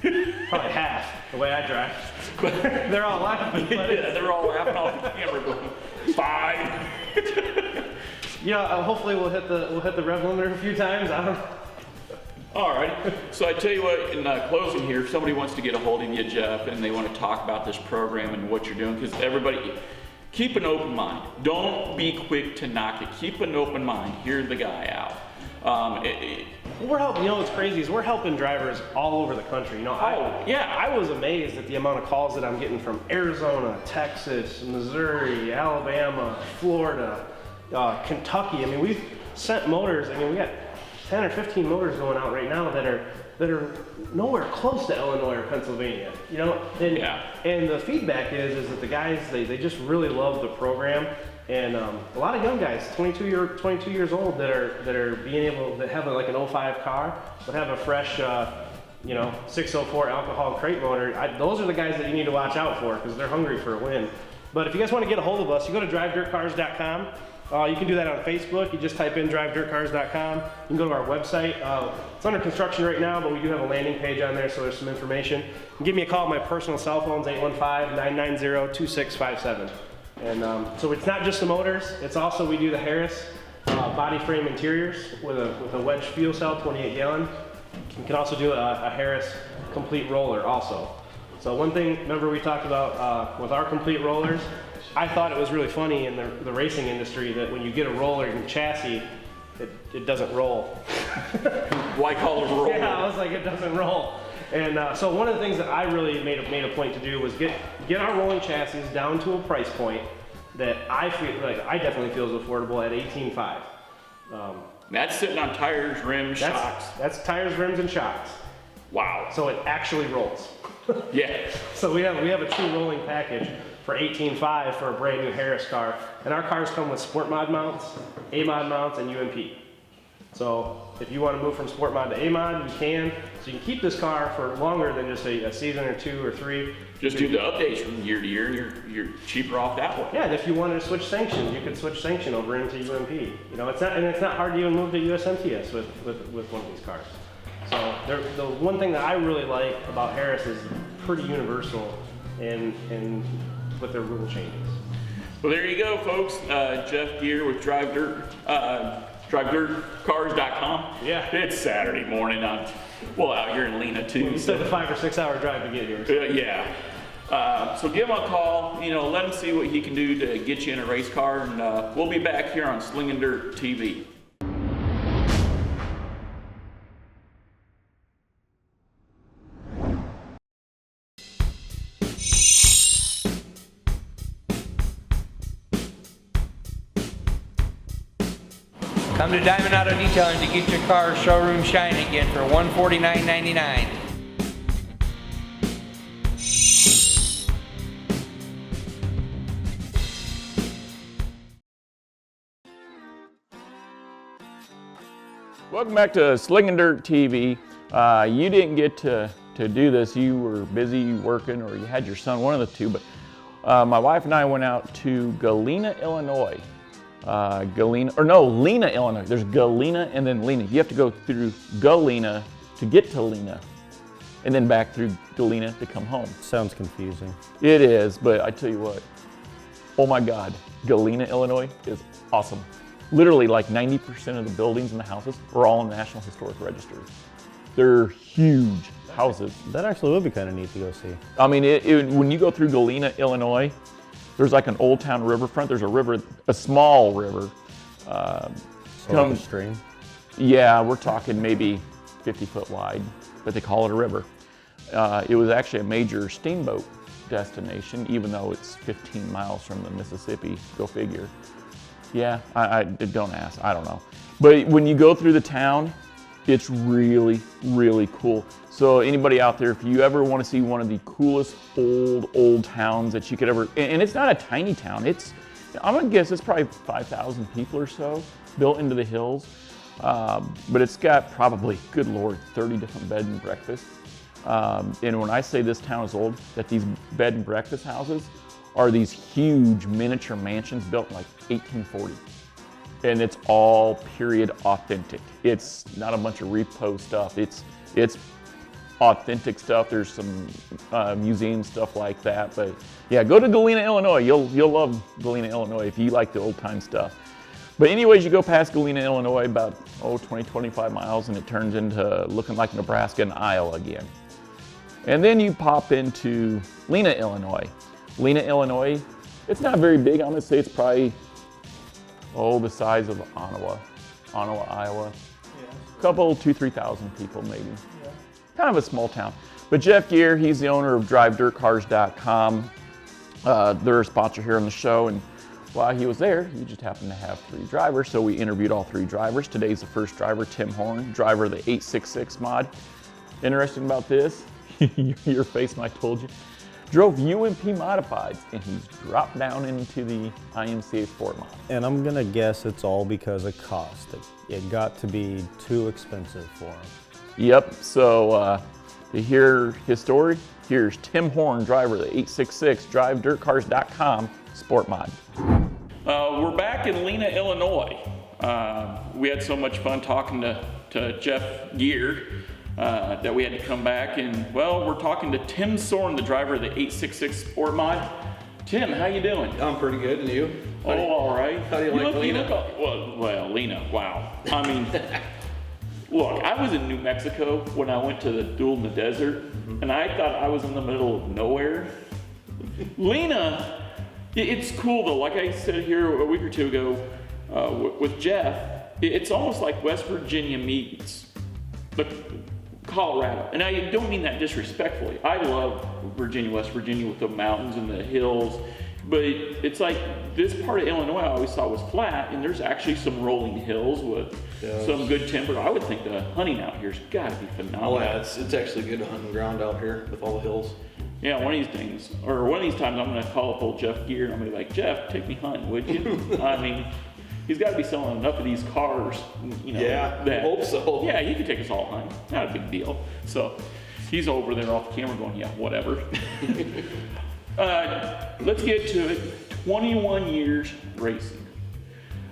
Probably half the way I drive. They're all laughing. Yeah, they're all laughing off the camera going 5. Hopefully we'll hit the rev limiter a few times. I don't know. All right. So I tell you what, in closing here, if somebody wants to get a hold of you, Jeff, and they want to talk about this program and what you're doing, because everybody, keep an open mind. Don't be quick to knock it. Keep an open mind. Hear the guy out. We're helping. What's crazy is we're helping drivers all over the country. I was amazed at the amount of calls that I'm getting from Arizona, Texas, Missouri, Alabama, Florida, Kentucky. I mean, we've sent motors. I mean, we got 10 or 15 motors going out right now that are nowhere close to Illinois or Pennsylvania. And the feedback is that the guys they just really love the program. And a lot of young guys, 22 years old, that are being able to have like an 05 car, but have a fresh, 604 alcohol crate motor. Those are the guys that you need to watch out for because they're hungry for a win. But if you guys want to get a hold of us, you go to drivedirtcars.com. You can do that on Facebook. You just type in drivedirtcars.com. You can go to our website. It's under construction right now, but we do have a landing page on there, so there's some information. You can give me a call at my personal cell phones, 815-990-2657. And so it's not just the motors, it's also we do the Harris body frame interiors with a wedge fuel cell, 28 gallon. You can also do a Harris complete roller also. So one thing, remember we talked about with our complete rollers, I thought it was really funny in the racing industry that when you get a roller in the chassis, it doesn't roll. Why call it a roller? Yeah, I was like, it doesn't roll. And so one of the things that I really made a point to do was get our rolling chassis down to a price point that I definitely feel is affordable at $18,500. That's sitting on tires, rims, shocks. That's tires, rims, and shocks. Wow. So it actually rolls. Yeah. So we have a true rolling package for $18,500 for a brand new Harris car, and our cars come with sport mod mounts, A mod mounts, and UMP. So if you want to move from sport mod to A mod, you can. So you can keep this car for longer than just a season or 2 or 3. Just do the updates from year to year, and you're cheaper off that way. Yeah, and if you wanted to switch sanctions, you could switch sanction over into UMP. It's not hard to even move to USMTS with one of these cars. So the one thing that I really like about Harris is pretty universal in with their rule changes. Well, there you go, folks. Jeff Gear with drivedirtcars.com. Yeah. It's Saturday morning. Out here in Lena too. It's still a 5 or 6 hour drive to get here. Yeah. So give him a call. Let him see what he can do to get you in a race car, and we'll be back here on Slingin Dirt TV. Come to Diamond Auto Detailing to get your car showroom shine again for $149.99. Welcome back to Slingin Dirt TV. You didn't get to do this. You were busy working, or you had your son, one of the two. But my wife and I went out to Galena, Illinois. Lena, Illinois. There's Galena and then Lena. You have to go through Galena to get to Lena, and then back through Galena to come home. Sounds confusing. It is, but I tell you what, oh my God, Galena, Illinois is awesome. Literally like 90% of the buildings and the houses are all in the National Historic Register. They're huge houses. That actually would be kind of neat to go see. I mean, when you go through Galena, Illinois, there's like an old town riverfront. There's a river, a small river. So like a stream? Yeah, we're talking maybe 50 foot wide, but they call it a river. It was actually a major steamboat destination, even though it's 15 miles from the Mississippi, go figure. Yeah, I don't ask, I don't know. But when you go through the town, it's really, really cool. So anybody out there, if you ever want to see one of the coolest old towns that you could ever, and it's not a tiny town, I'm gonna guess it's probably 5,000 people or so built into the hills. But it's got probably, good Lord, 30 different bed and breakfasts. And when I say this town is old, that these bed and breakfast houses are these huge miniature mansions built in like 1840. And it's all period authentic. It's not a bunch of repo stuff. It's authentic stuff. There's some museum stuff like that. But yeah, go to Galena, Illinois. You'll love Galena, Illinois if you like the old time stuff. But anyways, you go past Galena, Illinois about 20, 25 miles, and it turns into looking like Nebraska and Iowa again. And then you pop into Lena, Illinois. Lena, Illinois, it's not very big. I'm gonna say it's probably, the size of Ottawa, Iowa. Yeah. Couple, 2,000-3,000 people maybe. Yeah. Kind of a small town. But Jeff Gear, he's the owner of DriveDirtCars.com. They're a sponsor here on the show, and while he was there, he just happened to have 3 drivers, so we interviewed all 3 drivers. Today's the first driver, Tim Horn, driver of the 866 mod. Interesting about this, your face might told you, drove UMP modifieds, and he's dropped down into the IMCA Sport mod. And I'm gonna guess it's all because of cost. It got to be too expensive for him. Yep, so to hear his story, here's Tim Horn, driver of the 866 DriveDirtCars.com Sport mod. We're back in Lena, Illinois. We had so much fun talking to Jeff Gear that we had to come back, and well, we're talking to Tim Sorn, the driver of the 866 Sport mod. Tim, how you doing? I'm pretty good, and you? All right. How do you like Lena? Well, Lena, wow. I mean, look, I was in New Mexico when I went to the Duel in the Desert, and I thought I was in the middle of nowhere. Lena, it's cool though. Like I said here a week or two ago with Jeff, it's almost like West Virginia meets Colorado. And I don't mean that disrespectfully. I love West Virginia with the mountains and the hills. But it's like this part of Illinois I always thought was flat, and there's actually some rolling hills with some good timber. I would think the hunting out here's got to be phenomenal. Oh yeah, it's actually good hunting ground out here with all the hills. Yeah, one of these things, or one of these times, I'm going to call up old Jeff Gear and I'm going to be like, Jeff, take me hunting, would you? I mean, he's got to be selling enough of these cars, you know. Yeah, I hope so. Yeah, he could take us all hunting. Not a big deal. So he's over there off the camera going, yeah, whatever. Let's get to it. 21 years racing.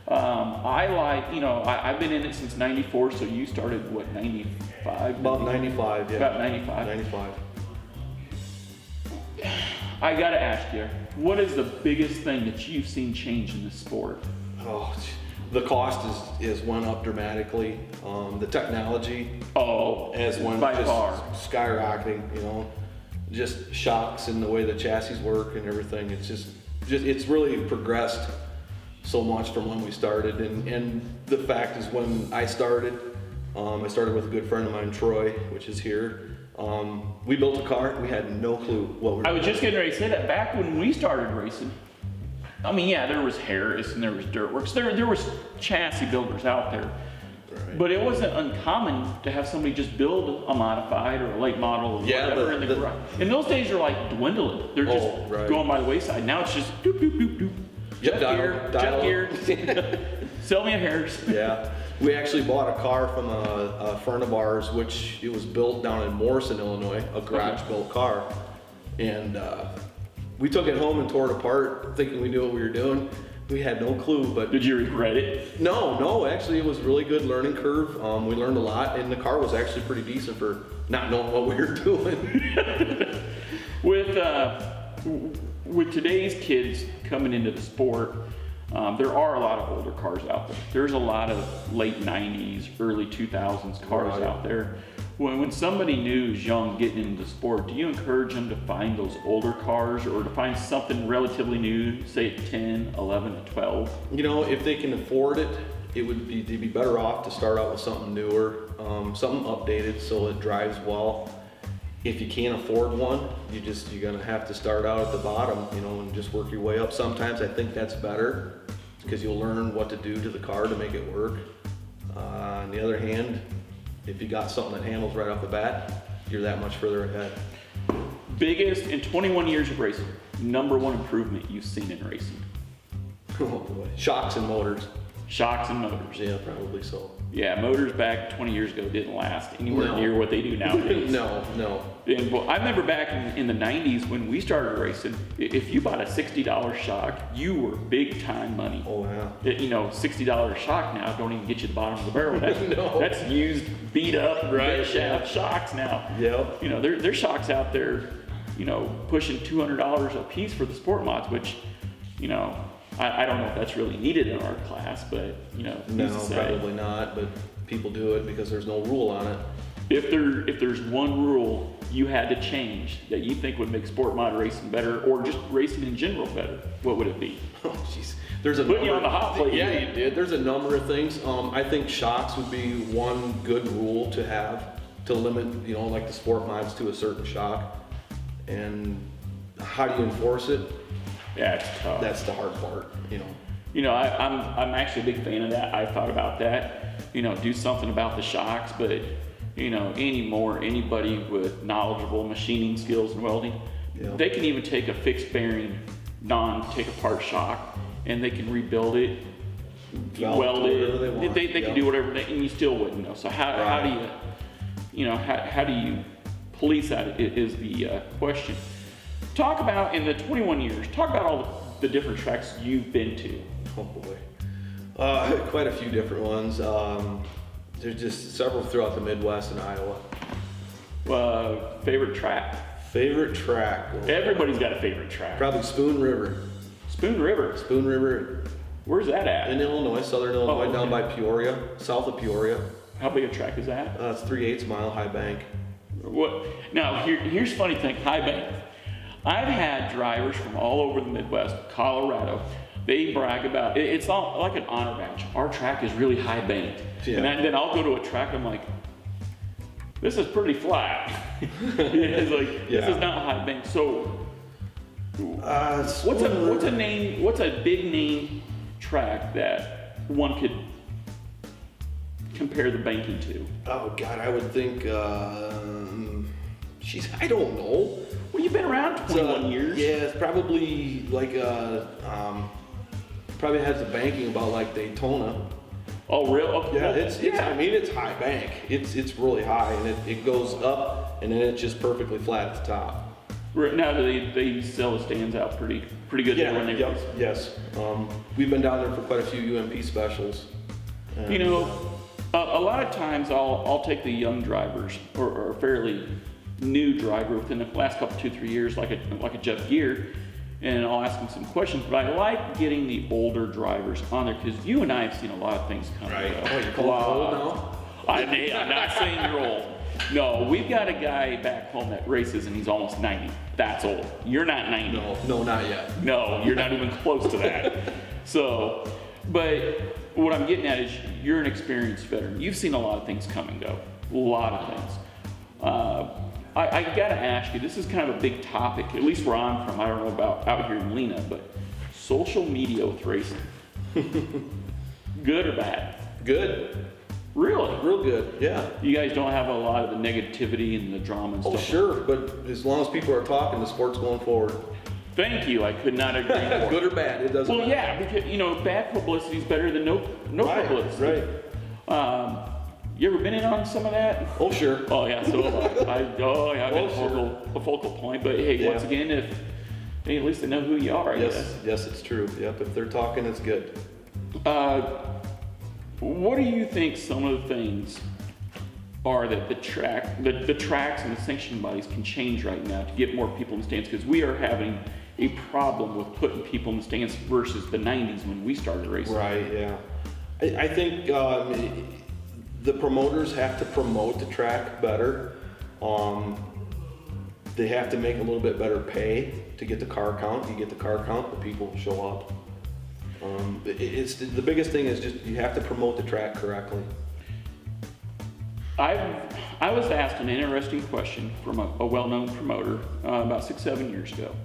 I've been in it since 94, so you started, what, 95? About 95, yeah. About 95. 95. I gotta ask you, what is the biggest thing that you've seen change in this sport? Oh, the cost is went up dramatically. The technology has went by just far skyrocketing. You know, just shocks in the way the chassis work and everything. It's really progressed so much from when we started. And the fact is, when I started with a good friend of mine, Troy, which is here. We built a car. We had no clue what we were doing. I was just getting ready to say that. Back when we started racing, I mean, yeah, there was Harris and there was Dirtworks. There was chassis builders out there. Right. But it wasn't uncommon to have somebody just build a modified or a late model or whatever in the garage. And those days are like dwindling. They're just going by the wayside. Now it's just doop, doop, doop, doop. Jeff Gear. Sell me a Harris. Yeah. We actually bought a car from a friend of ours, which it was built down in Morrison, Illinois, a garage-built car. And we took it home and tore it apart, thinking we knew what we were doing. We had no clue, but... Did you regret it? No, actually it was a really good learning curve. We learned a lot, and the car was actually pretty decent for not knowing what we were doing. With today's kids coming into the sport, there are a lot of older cars out there. There's a lot of late 90s, early 2000s cars Right. out there. When somebody new is young getting into the sport, do you encourage them to find those older cars or to find something relatively new, say at 10, 11, or 12? You know, if they can afford it, they'd be better off to start out with something newer, something updated so it drives well. If you can't afford one, you're gonna have to start out at the bottom, you know, and just work your way up. Sometimes I think that's better because you'll learn what to do to the car to make it work. On the other hand, if you got something that handles right off the bat, you're that much further ahead. Biggest in 21 years of racing, #1 improvement you've seen in racing? Oh boy. Shocks and motors. Shocks and motors. Yeah, probably so. Yeah, motors back 20 years ago didn't last anywhere No. near what they do nowadays. No. And well, I remember back in the 90s when we started racing, if you bought a $60 shock, you were big time money. Oh yeah. You know, $60 shock now don't even get you the bottom of the barrel. That's, No. that's used, beat up, Right, shaft yeah. shocks now. Yep. You know, there's shocks out there, you know, pushing $200 a piece for the sport mods, which, you know, I don't know if that's really needed in our class, but, you know, No, who's to say? probably not, but people do it because there's no rule on it. If there's one rule you had to change that you think would make sport mod racing better, or just racing in general better, what would it be? Oh, jeez. There's a Put you number- on the hot plate. Yeah, you did. There's a number of things. I think shocks would be one good rule to have to limit, you know, like the sport mods to a certain shock. And how do you enforce it? Yeah, it's tough. That's the hard part, you know. You know, I'm actually a big fan of that. I thought about that. You know, do something about the shocks, but you know, anybody with knowledgeable machining skills and welding, Yeah. they can even take a fixed bearing, take apart shock, and they can rebuild it, Weld weld whatever they it. want. They can Yeah. do whatever, and you still wouldn't know. So how Right. do you know, how do you police that is the question. Talk about, in the 21 years, talk about all the different tracks you've been to. Oh boy. Quite a few different ones. There's just several throughout the Midwest and Iowa. Favorite track? Favorite track? Everybody's got a favorite track. Probably Spoon River. Spoon River. Spoon River Where's that at? in Illinois, southern Illinois, okay. down by Peoria, south of Peoria. How big a track is that? It's 3/8 mile high bank. What? Now, here's funny thing, high bank. I've had drivers from all over the Midwest, Colorado. They brag about it. It's all like an honor badge. Our track is really high banked. Yeah. And then I'll go to a track. I'm like, this is pretty flat. It's like this Yeah. is not high banked. So, what's Spoon a name? What's a big name track that one could compare the banking to? Oh God, I would think. I don't know. Well, you've been around 21 years. Yeah, it's probably like probably has the banking about like Daytona. Oh, real? Okay. Yeah, well, it's I mean it's high bank. It's really high and it goes up and then it's just perfectly flat at the top. Right now they sell the stands out pretty good there when they yep, yes. We've been down there for quite a few UMP specials. And, You know, a lot of times I'll take the young drivers or a fairly new driver within the last couple 2-3 years, like a Jeff Gear, and I'll ask them some questions. But I like getting the older drivers on there because you and I have seen a lot of things come. Right. and go. Oh, you're calling me old now? I'm not saying you're old. No, we've got a guy back home that races and he's almost 90. That's old. You're not 90. No, not yet. No, you're not even close to that. So, but what I'm getting at is you're an experienced veteran. You've seen a lot of things come and go. A lot of things. I gotta ask you, this is kind of a big topic, at least where I'm from. I don't know about out here in Lena, but social media with racing. Good or bad? Good. Really? Real good, yeah. You guys don't have a lot of the negativity and the drama and Oh, stuff? sure, but as long as people are talking, the sport's going forward. Thank you. I could not agree more. Good or bad, it doesn't Well, matter. yeah, because, you know, bad publicity is better than no Right, publicity. right. You ever been in on some of that? Oh, sure. Oh yeah, so have I. I've been a focal point. But hey, Yeah. once again, at least they know who you are. I guess. Yes, it's true. Yep, if they're talking, it's good. What do you think some of the things are that the tracks and the sanctioning bodies can change right now to get more people in the stands? Because we are having a problem with putting people in the stands versus the 90s when we started racing. Right, yeah. I think the promoters have to promote the track better. They have to make a little bit better pay to get the car count. You get the car count, the people show up. It's the biggest thing is just you have to promote the track correctly. I was asked an interesting question from a well-known promoter about 6-7 years ago,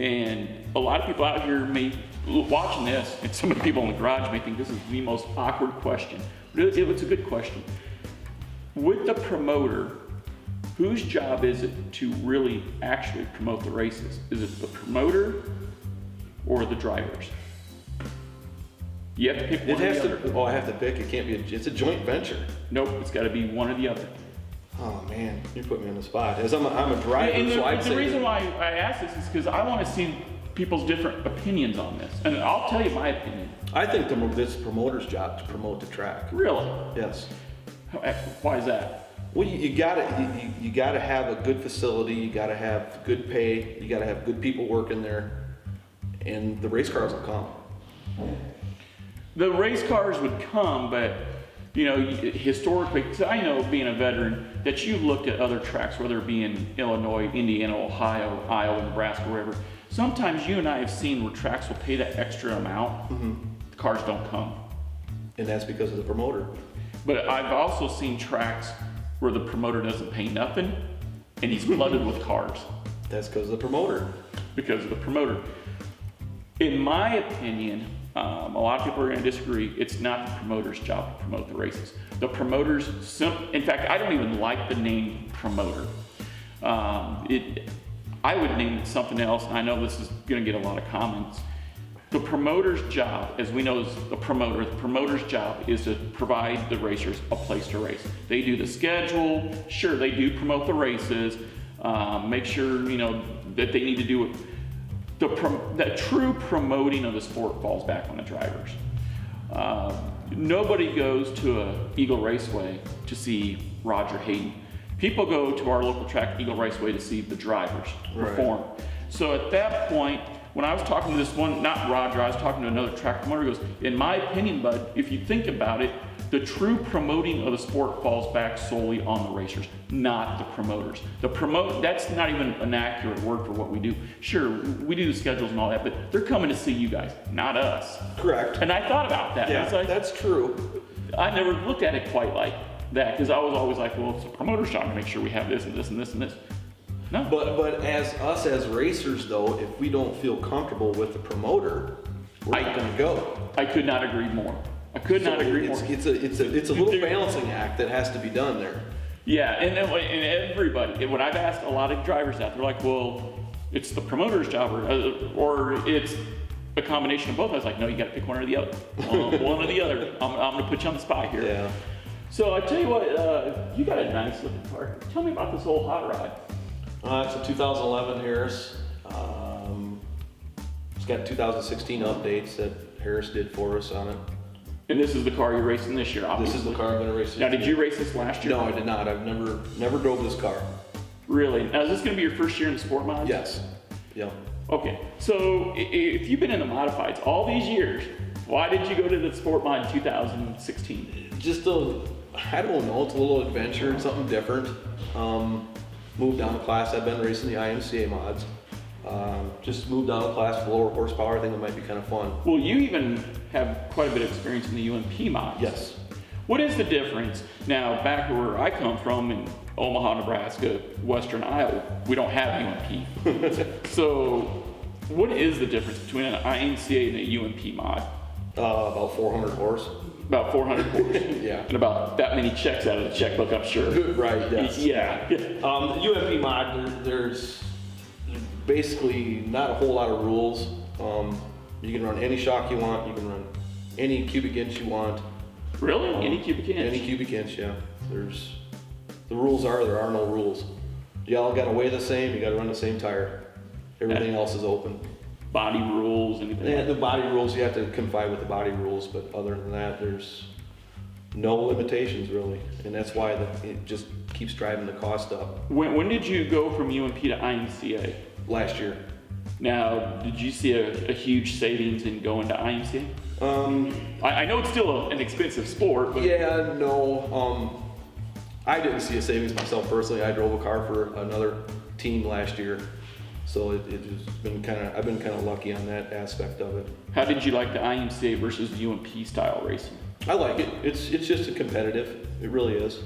and a lot of people out here may watching this, and some of the people in the garage may think this is the most awkward question. But it's a good question. With the promoter, whose job is it to really actually promote the races? Is it the promoter or the drivers? You have to pick one or the other. Oh, I have to pick. It can't be. It's a joint venture. Nope, it's got to be one or the other. Oh man, you put me on the spot. As I'm a driver, And so I'd the say reason why I ask this is because I want to see people's different opinions on this, and I'll tell you my opinion. I think this promoter's job to promote the track. Really? Yes. Why is that? Well, you gotta have a good facility. You gotta have good pay. You gotta have good people working there, and the race cars will come. The race cars would come, but you know, historically, because I know being a veteran that you've looked at other tracks, whether it be in Illinois, Indiana, Ohio, Iowa, Nebraska, wherever. Sometimes you and I have seen where tracks will pay that extra amount, the cars don't come. And that's because of the promoter. But I've also seen tracks where the promoter doesn't pay nothing, and he's flooded with cars. That's because of the promoter. Because of the promoter. In my opinion, a lot of people are going to disagree. It's not the promoter's job to promote the races. The promoter's, in fact, I don't even like the name promoter. I would name it something else, and I know this is going to get a lot of comments. The promoter's job, as we know, is the promoter's job is to provide the racers a place to race. They do the schedule. Sure, they do promote the races. Make sure, you know, that they need to do it. The true promoting of the sport falls back on the drivers. Nobody goes to a Eagle Raceway to see Roger Hayden. People go to our local track, Eagle Raceway, to see the drivers perform. So at that point, when I was talking to this one, not Roger, I was talking to another track promoter, he goes, in my opinion, bud, if you think about it, the true promoting of the sport falls back solely on the racers, not the promoters. That's not even an accurate word for what we do. Sure, we do the schedules and all that, but they're coming to see you guys, not us. Correct. And I thought about that. Yeah, I was like, that's true. I never looked at it quite like that, because I was always like, well, it's the promoter's job to make sure we have this and this and this and this. No. But as racers though, if we don't feel comfortable with the promoter, we're not going to go. I could not agree more. I could not agree more. It's a little balancing act that has to be done there. Yeah, and everybody. When I've asked a lot of drivers out, they're like, well, it's the promoter's job, or it's a combination of both. I was like, no, you got to pick one or the other. One or the other. I'm going to put you on the spot here. Yeah. So I tell you what, you got a nice looking car. Tell me about this old hot rod. It's a 2011 Harris. It's got 2016 updates that Harris did for us on it. And this is the car you're racing this year, obviously. This is the car I'm going to race this Now, did year. you race this last year? No, I did not. I've never drove this car. Really? Now, is this going to be your first year in the sport mods? Yes. Yeah. Okay, so if you've been in the modifieds all these years, why did you go to the sport mod in 2016? Just I don't know. It's a little adventure, something different. Moved down a class. I've been racing the IMCA mods. Just moved down a class for lower horsepower. I think it might be kind of fun. Well, you even have quite a bit of experience in the UMP mods. Yes. What is the difference? Now, back where I come from in Omaha, Nebraska, western Iowa, we don't have UMP. So, what is the difference between an IMCA and a UMP mod? About 400 horse. About 400 horse. Yeah. And about that many checks out of the checkbook, I'm sure. Right, yes. Yeah. The UMP mod, there's basically not a whole lot of rules. You can run any shock you want. You can run any cubic inch you want. Really? Any cubic inch? Any cubic inch, yeah. The rules are, there are no rules. You all gotta weigh the same, you gotta run the same tire. Everything else is open. Body rules, anything? Yeah, like the body rules, you have to confide with the body rules, but other than that, there's no limitations really. And that's why it just keeps driving the cost up. When did you go from UMP to IMCA? Last year. Now, did you see a huge savings in going to IMCA? I know it's still an expensive sport, but Yeah, no. I didn't see a savings myself personally. I drove a car for another team last year. So I've been kind of lucky on that aspect of it. how did you like the IMCA versus UMP style racing? I like it. It's just a competitive. It really is.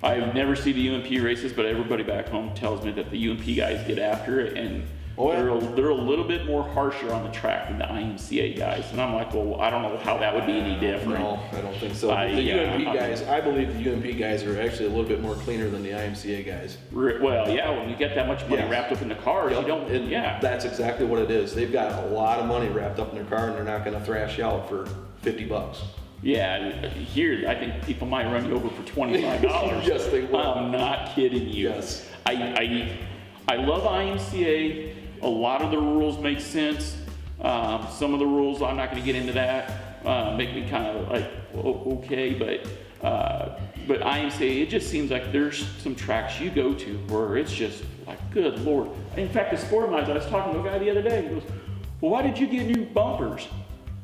I've never seen the UMP races, but everybody back home tells me that the UMP guys get after it, and Oh, yeah. they're a little bit more harsher on the track than the IMCA guys. And I'm like, well, I don't know how that would be any different. No, I don't think so. Yeah, UMP guys, I believe the UMP guys are actually a little bit more cleaner than the IMCA guys. Well, yeah, when you get that much money Yes. wrapped up in the cars, you don't. And Yeah. that's exactly what it is. They've got a lot of money wrapped up in their car, and they're not going to thrash you out for $50. Yeah, here I think people might run you over for $25. Yes, they will. I'm not kidding you. Yes. I love IMCA. A lot of the rules make sense. Some of the rules, I'm not going to get into that. Make me kind of like okay, but IMCA, it just seems like there's some tracks you go to where it's just like, good Lord. In fact, the sport mods, I was talking to a guy the other day. He goes, "Well, why did you get new bumpers?"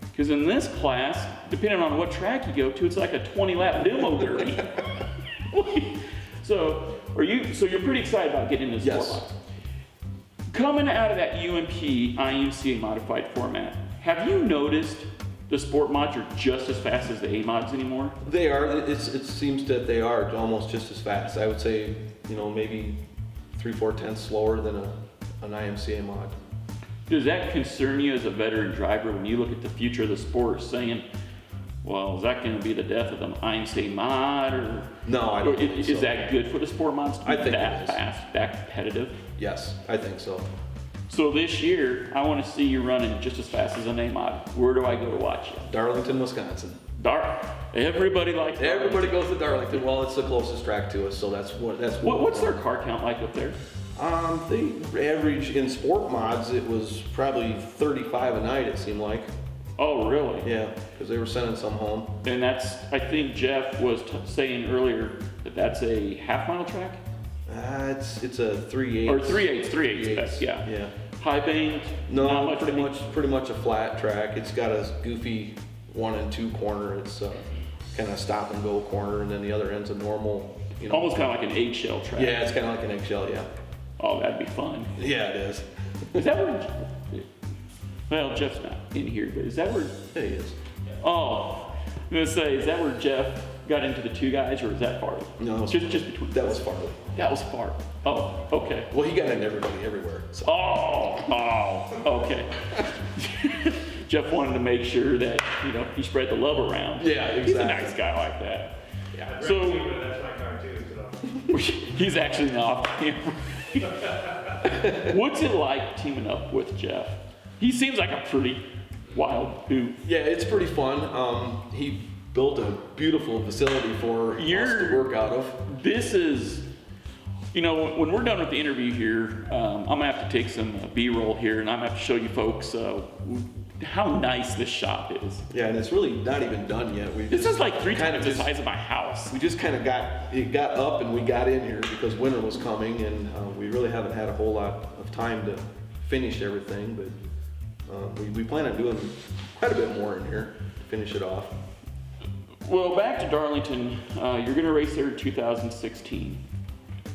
Because in this class, depending on what track you go to, it's like a 20-lap demo derby. So you're pretty excited about getting into sport Yes. mods. Coming out of that UMP IMCA modified format, have you noticed the sport mods are just as fast as the A mods anymore? They are. It seems that they are almost just as fast. I would say, maybe 3-4 tenths slower than an IMCA mod. Does that concern you as a veteran driver when you look at the future of the sport, saying, well, is that going to be the death of the IMCA mod, or No, I don't think is so. that good for the sport mods to be I think that it is. fast, that competitive? Yes, I think so. So this year, I want to see you running just as fast as an A mod. Where do I go to watch you? Darlington, Wisconsin. Everybody likes Darlington. Everybody goes to Darlington. Well, it's the closest track to us, so that's What's their car count like up there? They average in sport mods. It was probably 35 a night. It seemed like. Oh, really? Yeah, because they were sending some home. And that's, I think Jeff was saying earlier that that's a half-mile track? It's a 3/8. Or 3/8 best, yeah. Yeah. High bank? No, not pretty much a flat track. It's got a goofy 1 and 2 corner. It's kind of stop and go corner, and then the other end's a normal. Almost kind of like an eggshell track. Yeah, it's kind of like an eggshell. Yeah. Oh, that'd be fun. Yeah, it is. Is that where, well, Jeff's not in here, but is that where, It is. oh, I'm gonna say, is that where Jeff got into the two guys, or is that Farley? No, Just between. that was Farley. That was Farley. Oh, okay. Well, he got into everybody everywhere. So. Okay. Jeff wanted to make sure that, he spread the love around. Yeah, He's a exactly. nice guy like that. Yeah. So, That's my car too, so. he's actually not off camera. What's it like teaming up with Jeff? He seems like a pretty wild hoot. Yeah, it's pretty fun. He built a beautiful facility for us to work out of. This is, when we're done with the interview here, I'm gonna have to take some B-roll here, and I'm gonna have to show you folks how nice this shop is. Yeah, and it's really not even done yet. This is like 3 times the size of my house. We just kind of got up and we got in here because winter was coming, and we really haven't had a whole lot of time to finish everything, but we plan on doing quite a bit more in here to finish it off. Well, back to Darlington, you're gonna race there in 2016.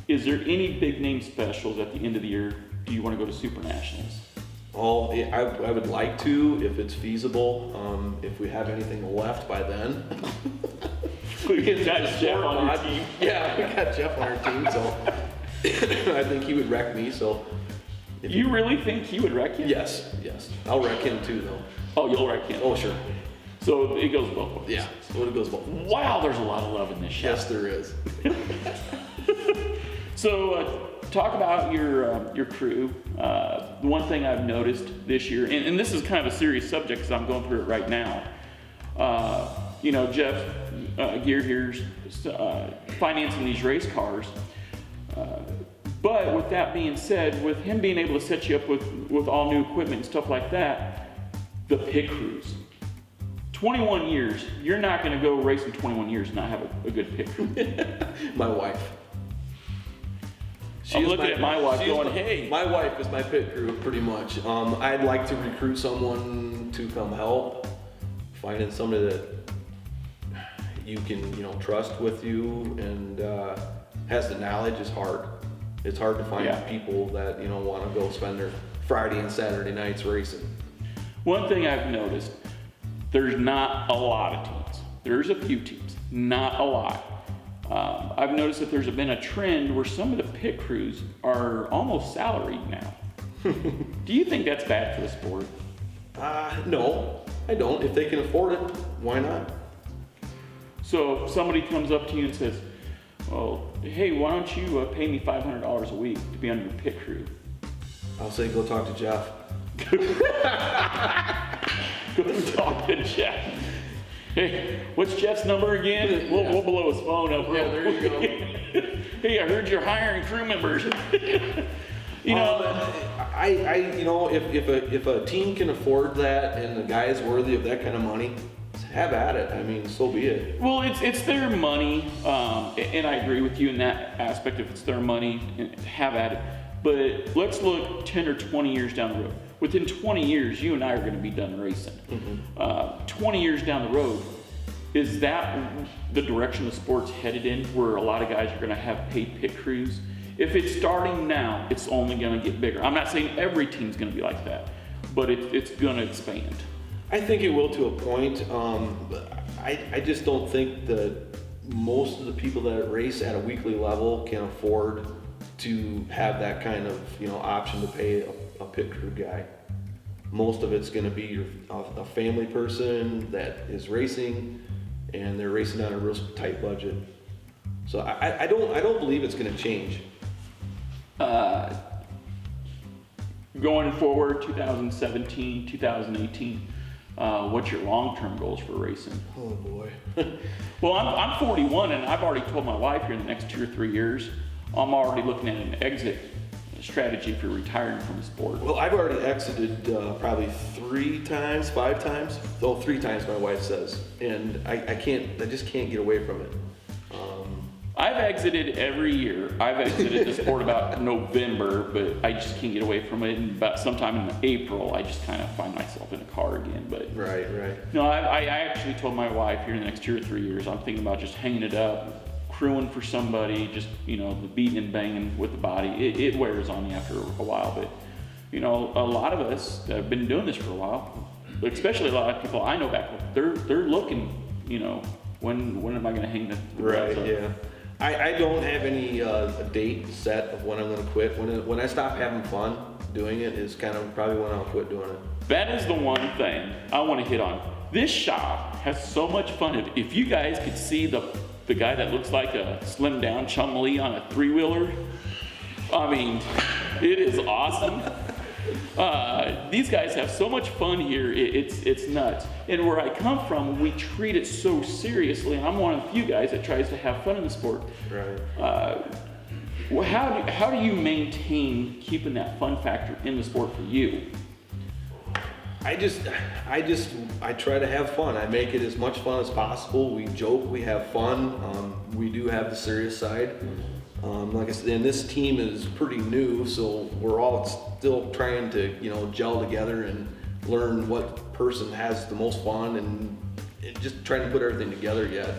Is there any big name specials at the end of the year? Do you wanna go to Super Nationals? Oh, yeah, I would like to if it's feasible. If we have anything left by then. We got Jeff on our team. Yeah, we got Jeff on our team, so I think he would wreck me. So. You really think he would wreck you? Yes. I'll wreck him too, though. Oh, you'll wreck him. Oh, sure. So it goes both ways. Yeah. So it goes both ways. Wow, there's a lot of love in this shop. Yes, there is. So talk about your crew. The one thing I've noticed this year, and this is kind of a serious subject because I'm going through it right now. Jeff, gear here, financing these race cars. But with that being said, with him being able to set you up with all new equipment and stuff like that, the pit crews. 21 years, you're not going to go racing 21 years and not have a good pit crew. My wife. I'm looking at my wife going, hey. My wife is my pit crew, pretty much. I'd like to recruit someone to come help. Finding somebody that you can, trust with you and has the knowledge is hard. It's hard to find people that, want to go spend their Friday and Saturday nights racing. One thing I've noticed, there's not a lot of teams. There's a few teams, not a lot. I've noticed that there's been a trend where some of the pit crews are almost salaried now. Do you think that's bad for the sport? No, I don't. If they can afford it, why not? So if somebody comes up to you and says, well, hey, why don't you pay me $500 a week to be on your pit crew? I'll say go talk to Jeff. Go talk to Jeff. Hey, what's Jeff's number again? We'll blow his phone up. Yeah, there you go. Hey, I heard you're hiring crew members. If a team can afford that and the guy is worthy of that kind of money, have at it. I mean, so be it. Well, it's their money, and I agree with you in that aspect. If it's their money, have at it. But let's look 10 or 20 years down the road. Within 20 years, you and I are going to be done racing. 20 years down the road, is that the direction the sport's headed in, where a lot of guys are going to have paid pit crews? If it's starting now, it's only going to get bigger. I'm not saying every team's going to be like that, but it's going to expand. I think it will to a point. I just don't think that most of the people that race at a weekly level can afford to have that kind of option to pay a pit crew guy. Most of it's going to be a family person that is racing, and they're racing on a real tight budget. So I don't believe it's going to change. Going forward, 2017, 2018, what's your long-term goals for racing? Oh boy. Well, I'm 41, and I've already told my wife here in the next 2 or 3 years, I'm already looking at an exit strategy for retiring from the sport. Well, I've already exited probably 3 times, 5 times. Oh, 3 times my wife says, and I just can't get away from it. I've exited every year. I've exited the sport about November, but I just can't get away from it. And about sometime in April, I just kind of find myself in a car again. But Right. no, I actually told my wife here in the next 2 or 3 years, I'm thinking about just hanging it up, crewing for somebody, just the beating and banging with the body. It wears on you after a while, but a lot of us that have been doing this for a while, especially a lot of people I know back, they're looking, when am I going to hang the Right. up? Yeah. I don't have any a date set of when I'm going to quit. When I stop having fun doing it is kind of probably when I'll quit doing it. That is the one thing I want to hit on. This shop has so much fun. If you guys could see the guy that looks like a slimmed down Chum Lee on a 3-wheeler, I mean, it is awesome. These guys have so much fun here, it's nuts. And where I come from, we treat it so seriously, and I'm one of the few guys that tries to have fun in the sport. Right. How do you maintain keeping that fun factor in the sport for you? I try to have fun. I make it as much fun as possible. We joke, we have fun. We do have the serious side. Like I said, and this team is pretty new, so we're all still trying to, gel together and learn what person has the most fun and just trying to put everything together yet.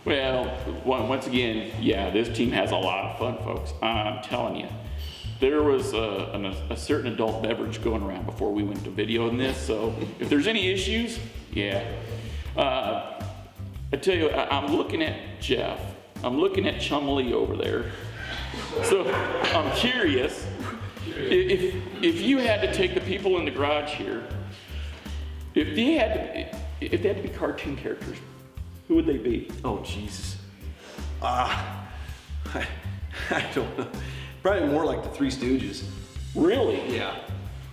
Well, once again, yeah, this team has a lot of fun, folks. I'm telling you. There was a certain adult beverage going around before we went to video in this, so if there's any issues, yeah. I tell you, I'm looking at Jeff. I'm looking at Chum Lee over there. So I'm curious, if you had to take the people in the garage here, if they had to be cartoon characters, who would they be? Oh, Jesus. I don't know. Probably more like the Three Stooges. Really? Yeah.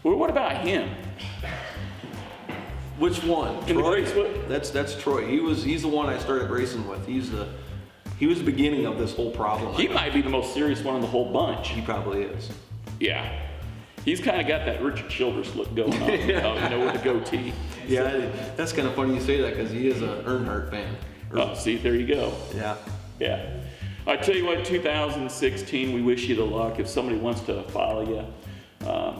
Well, what about him? Which one? In the Troy? race with? That's Troy. He's the one I started racing with. He was the beginning of this whole problem. He might be the most serious one in the whole bunch. He probably is. Yeah. He's kind of got that Richard Childress look going on, with the goatee. Yeah, that's kind of funny you say that because he is an Earnhardt fan. Oh, see, there you go. Yeah. Yeah. I tell you what, 2016, we wish you the luck. If somebody wants to follow you,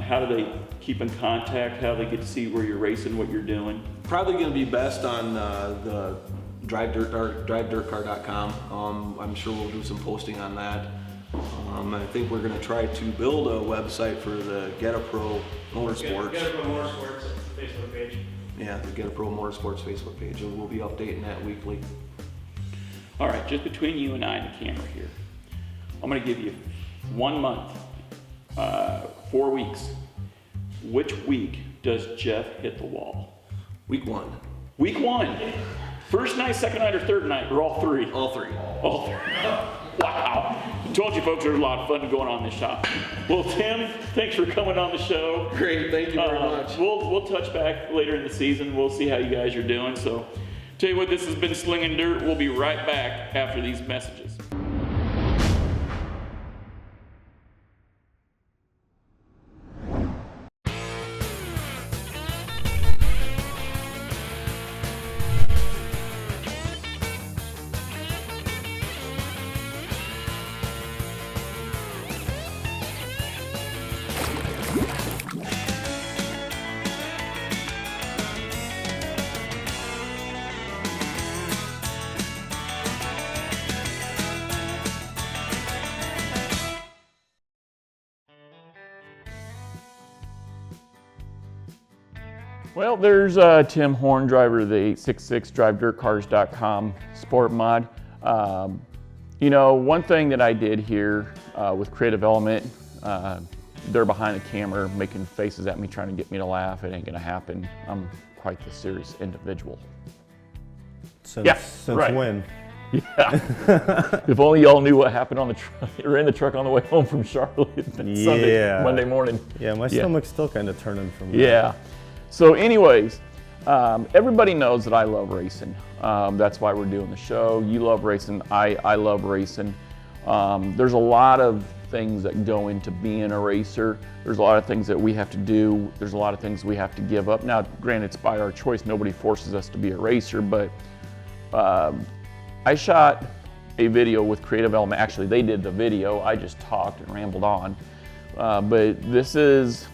how do they keep in contact? How do they get to see where you're racing, what you're doing? Probably going to be best on the drivedirtcar.com. I'm sure we'll do some posting on that. I think we're going to try to build a website for the Get a Pro Motorsports. Get a Pro Motorsports Facebook page. Yeah, the Get a Pro Motorsports Facebook page. And we'll be updating that weekly. All right, just between you and I and the camera here, I'm going to give you 1 month, 4 weeks. Which week does Jeff hit the wall? Week 1. Week 1. First night, second night, or third night, or all three? All three. All three. Wow. I told you folks there's a lot of fun going on in this shop. Well, Tim, thanks for coming on the show. Great, thank you very much. We'll touch back later in the season. We'll see how you guys are doing. So, tell you what, this has been Slingin' Dirt. We'll be right back after these messages. Well, there's Tim Horn, driver of the 866 DriveDirtCars.com Sport Mod. One thing that I did here with Creative Element, they're behind the camera making faces at me trying to get me to laugh. It ain't gonna happen. I'm quite the serious individual. Since right. when? Yeah. If only y'all knew what happened on the truck or in the truck on the way home from Charlotte Monday morning. Yeah, my stomach's still kind of turning from that. Yeah. So anyways, everybody knows that I love racing. That's why we're doing the show. You love racing. I love racing. There's a lot of things that go into being a racer. There's a lot of things that we have to do. There's a lot of things we have to give up. Now, granted, it's by our choice. Nobody forces us to be a racer, but I shot a video with Creative Element. Actually, they did the video. I just talked and rambled on. But this is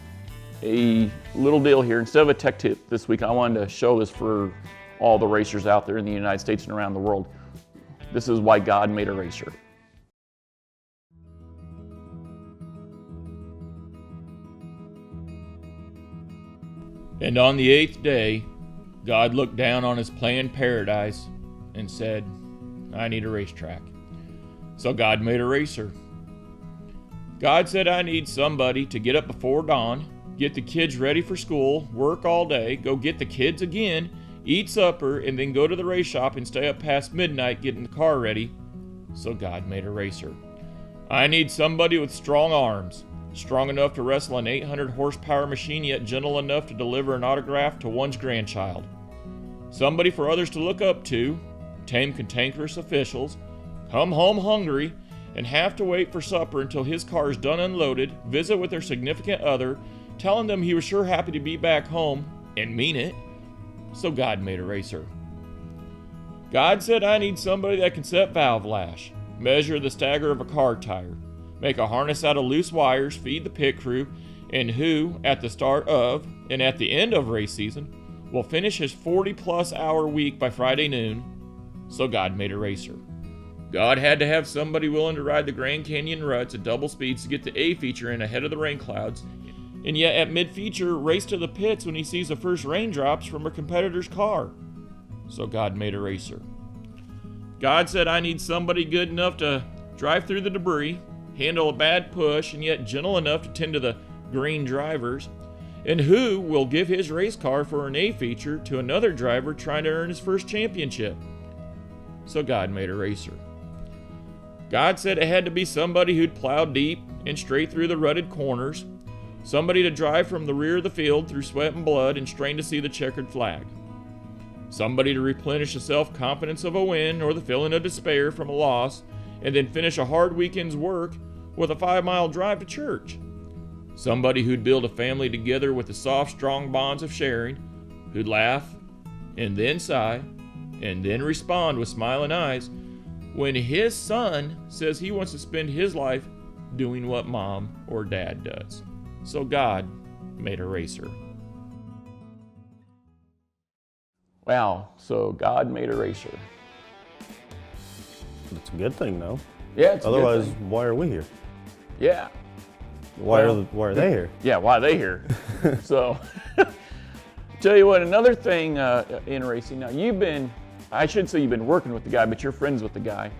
a little deal here. Instead of a tech tip this week, I wanted to show this for all the racers out there in the United States and around the world. This is why God made a racer. And on the 8th day, God looked down on his planned paradise and said, I need a racetrack. So God made a racer. God said, I need somebody to get up before dawn, get the kids ready for school, work all day, go get the kids again, eat supper, and then go to the race shop and stay up past midnight getting the car ready. So God made a racer. I need somebody with strong arms, strong enough to wrestle an 800 horsepower machine, yet gentle enough to deliver an autograph to one's grandchild. Somebody for others to look up to, tame cantankerous officials, come home hungry, and have to wait for supper until his car is done unloaded, visit with their significant other, telling them he was sure happy to be back home, and mean it. So God made a racer. God said, I need somebody that can set valve lash, measure the stagger of a car tire, make a harness out of loose wires, feed the pit crew, and who, at the start of and at the end of race season, will finish his 40-plus hour week by Friday noon. So God made a racer. God had to have somebody willing to ride the Grand Canyon ruts at double speeds to get the A feature in ahead of the rain clouds, and yet at mid-feature race to the pits when he sees the first raindrops from a competitor's car. So God made a racer. God said, I need somebody good enough to drive through the debris, handle a bad push, and yet gentle enough to tend to the green drivers, and who will give his race car for an A feature to another driver trying to earn his first championship. So God made a racer. God said it had to be somebody who'd plow deep and straight through the rutted corners, Somebody to drive from the rear of the field through sweat and blood and strain to see the checkered flag. Somebody to replenish the self-confidence of a win or the feeling of despair from a loss, and then finish a hard weekend's work with a 5-mile drive to church. Somebody who'd build a family together with the soft, strong bonds of sharing, who'd laugh and then sigh and then respond with smiling eyes when his son says he wants to spend his life doing what mom or dad does. So God made a racer. Wow, so God made a racer. It's a good thing, though. Yeah, it's a good Otherwise, thing. why are we here? Yeah. Why Well- are they here? Yeah, why are they here? So, tell you what, another thing in racing, now I should say you've been working with the guy, but you're friends with the guy,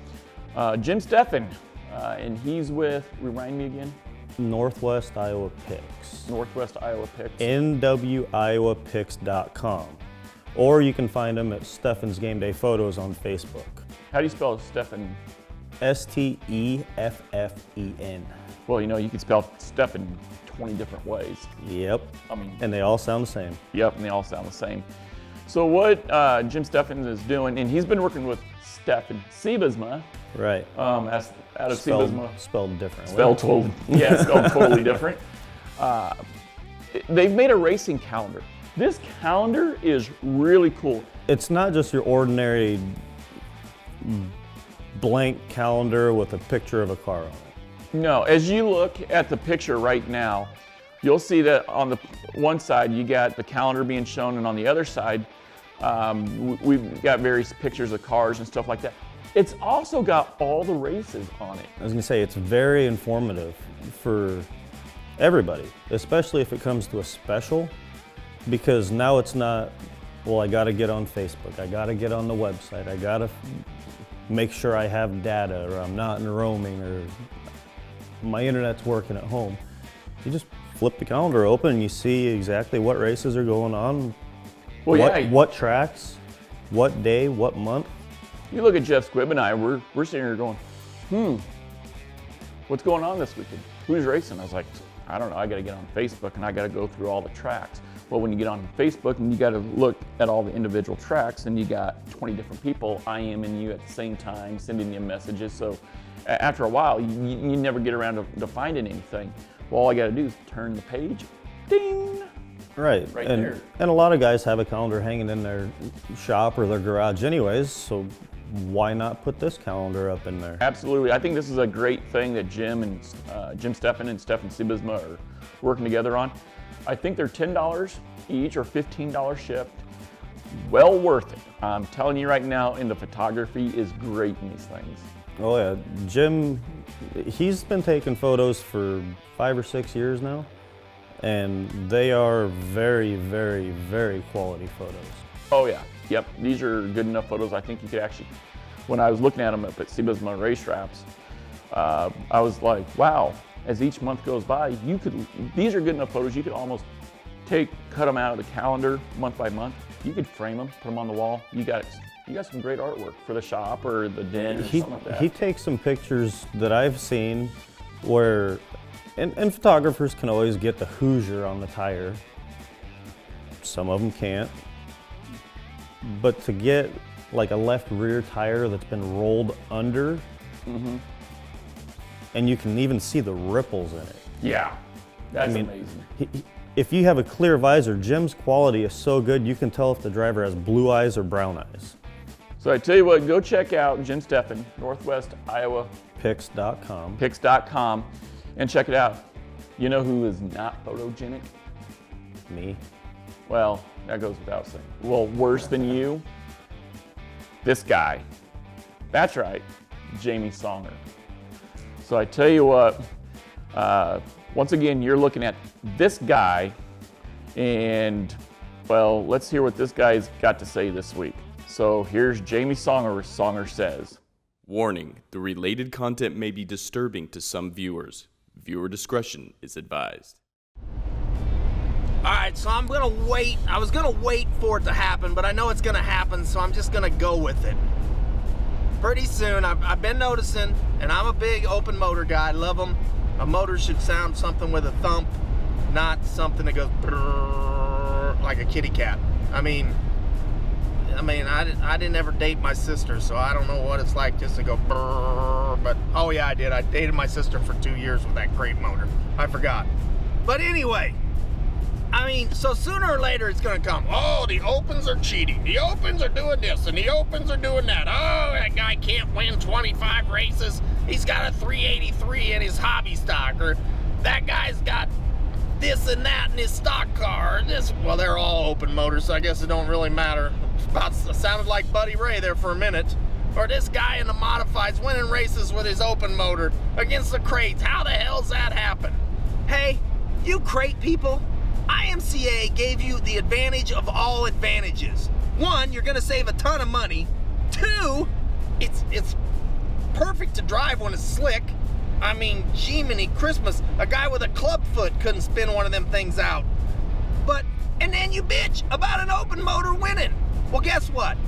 Jim Steffen, and he's with, remind me again? Northwest Iowa Picks. Northwest Iowa Picks. NWIowaPicks.com. Or you can find him at Steffen's Game Day Photos on Facebook. How do you spell Steffen? Steffen. Well, you can spell Steffen 20 different ways. Yep. I mean, And they all sound the same. yep, and they all sound the same. So what Jim Steffen is doing, and he's been working with Steffen Siebesma, Right. out of Siebesma. Spelled different. Spelled totally different. They've made a racing calendar. This calendar is really cool. It's not just your ordinary blank calendar with a picture of a car on it. No, as you look at the picture right now, you'll see that on the one side you got the calendar being shown, and on the other side we've got various pictures of cars and stuff like that. It's also got all the races on it. I was gonna say, it's very informative for everybody, especially if it comes to a special, because now it's not, well, I gotta get on Facebook, I gotta get on the website, I gotta make sure I have data, or I'm not in roaming, or my internet's working at home. You just flip the calendar open and you see exactly what races are going on, what tracks, what day, what month. You look at Jeff Squibb and I, we're sitting here going, what's going on this weekend? Who's racing? I was like, I don't know, I gotta get on Facebook and I gotta go through all the tracks. Well, when you get on Facebook and you gotta look at all the individual tracks, and you got 20 different people IMing you at the same time, sending you messages. So after a while, you never get around to finding anything. Well, all I gotta do is turn the page, ding! Right, Right and, there. and a lot of guys have a calendar hanging in their shop or their garage anyways, so why not put this calendar up in there? Absolutely. I think this is a great thing that Jim Steffen and Steffen Siebesma are working together on. I think they're $10 each or $15 shipped. Well worth it. I'm telling you right now, and the photography is great in these things. Oh yeah, Jim, he's been taking photos for 5 or 6 years now, and they are very, very, very quality photos. Oh yeah, yep. These are good enough photos. I think you could actually, when I was looking at them up at Siebesma Race Wraps, I was like, wow. As each month goes by, these are good enough photos. You could almost cut them out of the calendar month by month. You could frame them, put them on the wall. You got some great artwork for the shop or the den or something like that. He takes some pictures that I've seen where, and photographers can always get the Hoosier on the tire. Some of them can't. But to get like a left rear tire that's been rolled under, and you can even see the ripples in it. Yeah, that's amazing. If you have a clear visor, Jim's quality is so good you can tell if the driver has blue eyes or brown eyes. So I tell you what, go check out Jim Steffen, Northwest Iowa Picks.com. Picks.com, and check it out. You know who is not photogenic? Me. Well, that goes without saying. Well, worse than you? This guy. That's right, Jamie Songer. So I tell you what, once again, you're looking at this guy, and well, let's hear what this guy's got to say this week. So here's Jamie Songer. Songer says, Warning, the related content may be disturbing to some viewers. Viewer discretion is advised. Alright, so I'm gonna wait. I was gonna wait for it to happen, but I know it's gonna happen, so I'm just gonna go with it. Pretty soon, I've been noticing, and I'm a big open motor guy, I love them. A motor should sound something with a thump. not something that goes brrr, like a kitty cat. I mean, I didn't ever date my sister, so I don't know what it's like just to go brrr, but oh yeah, I did. I dated my sister for 2 years with that crate motor. I forgot. But anyway, I mean, so sooner or later it's gonna come. Oh, the opens are cheating. The opens are doing this, and the opens are doing that. Oh, that guy can't win 25 races. He's got a 383 in his hobby stock, or that guy's got this and that in his stock car. Well, they're all open motors, so I guess it don't really matter. Sounded like Buddy Ray there for a minute. Or this guy in the modifieds winning races with his open motor against the crates. How the hell's that happen? Hey, you crate people, IMCA gave you the advantage of all advantages. One, you're gonna save a ton of money. Two, it's perfect to drive when it's slick. I mean, Jiminy Christmas, a guy with a club foot couldn't spin one of them things out. And then you bitch about an open motor winning. Well, guess what?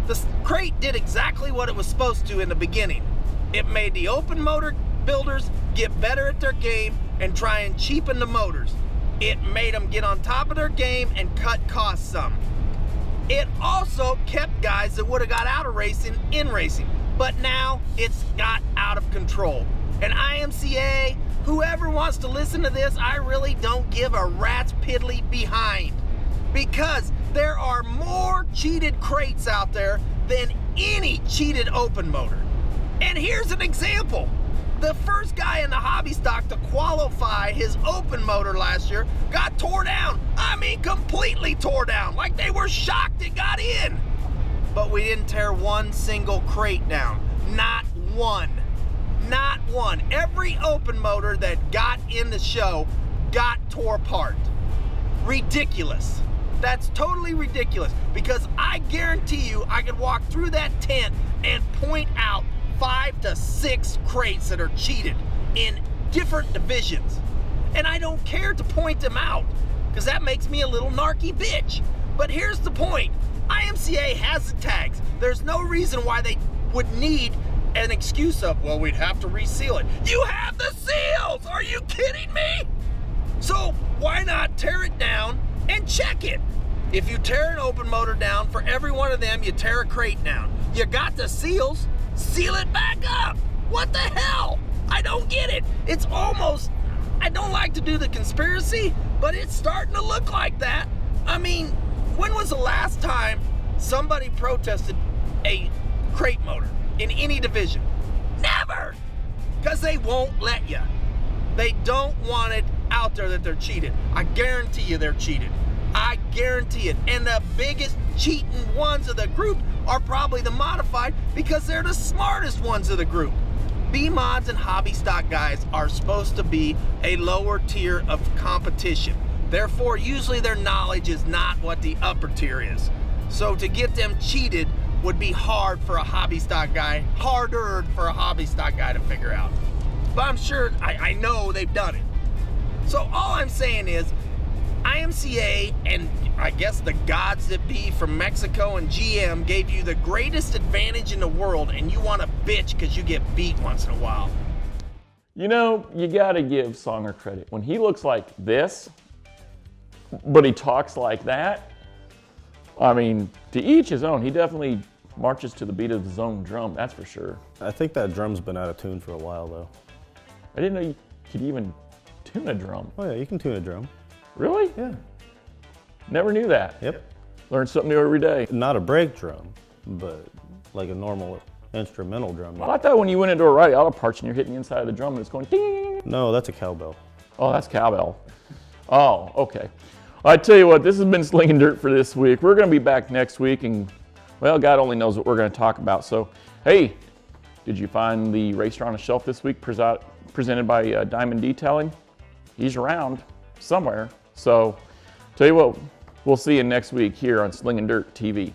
The crate did exactly what it was supposed to in the beginning. It made the open motor builders get better at their game and try and cheapen the motors. It made them get on top of their game and cut costs some. It also kept guys that would have got out of racing in racing. But now it's got out of control. And IMCA, whoever wants to listen to this, I really don't give a rat's piddly behind. Because there are more cheated crates out there than any cheated open motor. And here's an example. The first guy in the hobby stock to qualify his open motor last year got tore down. I mean, completely tore down, like they were shocked it got in. But we didn't tear one single crate down. Not one. Not one. Every open motor that got in the show got tore apart. Ridiculous. That's totally ridiculous, because I guarantee you I could walk through that tent and point out 5 to 6 crates that are cheated in different divisions. And I don't care to point them out, because that makes me a little narky bitch. But here's the point. IMCA has the tags. There's no reason why they would need an excuse of, well, we'd have to reseal it. You have the seals! Are you kidding me? So why not tear it down and check it? If you tear an open motor down, for every one of them, you tear a crate down. You got the seals, seal it back up. What the hell? I don't get it. It's almost, I don't like to do the conspiracy, but it's starting to look like that. I mean, when was the last time somebody protested a crate motor in any division? Never! Because they won't let you. They don't want it out there that they're cheated. I guarantee you they're cheated. I guarantee it. And the biggest cheating ones of the group are probably the modified, because they're the smartest ones of the group. B-mods and hobby stock guys are supposed to be a lower tier of competition. Therefore, usually their knowledge is not what the upper tier is. So to get them cheated would be hard for a hobby stock guy, harder for a hobby stock guy to figure out. But I'm sure, I know they've done it. So all I'm saying is, IMCA and I guess the gods that be from Mexico and GM gave you the greatest advantage in the world, and you want to bitch because you get beat once in a while. You know, you gotta give Songer credit. When he looks like this, but he talks like that, I mean, to each his own. He definitely marches to the beat of his own drum, that's for sure. I think that drum's been out of tune for a while, though. I didn't know you could even tune a drum. Oh yeah, you can tune a drum. Really? Yeah. Never knew that. Yep. Learn something new every day. Not a brake drum, but like a normal instrumental drum. Well, I thought when you went into a O'Reilly Auto Parts and you're hitting the inside of the drum and it's going ding. No, that's a cowbell. Oh, that's cowbell. Oh, okay. I tell you what, this has been Slingin' Dirt for this week. We're going to be back next week, and well, God only knows what we're going to talk about. So, hey, did you find the Racer on a Shelf this week presented by Diamond Detailing? He's around somewhere. So, tell you what, we'll see you next week here on Slingin' Dirt TV.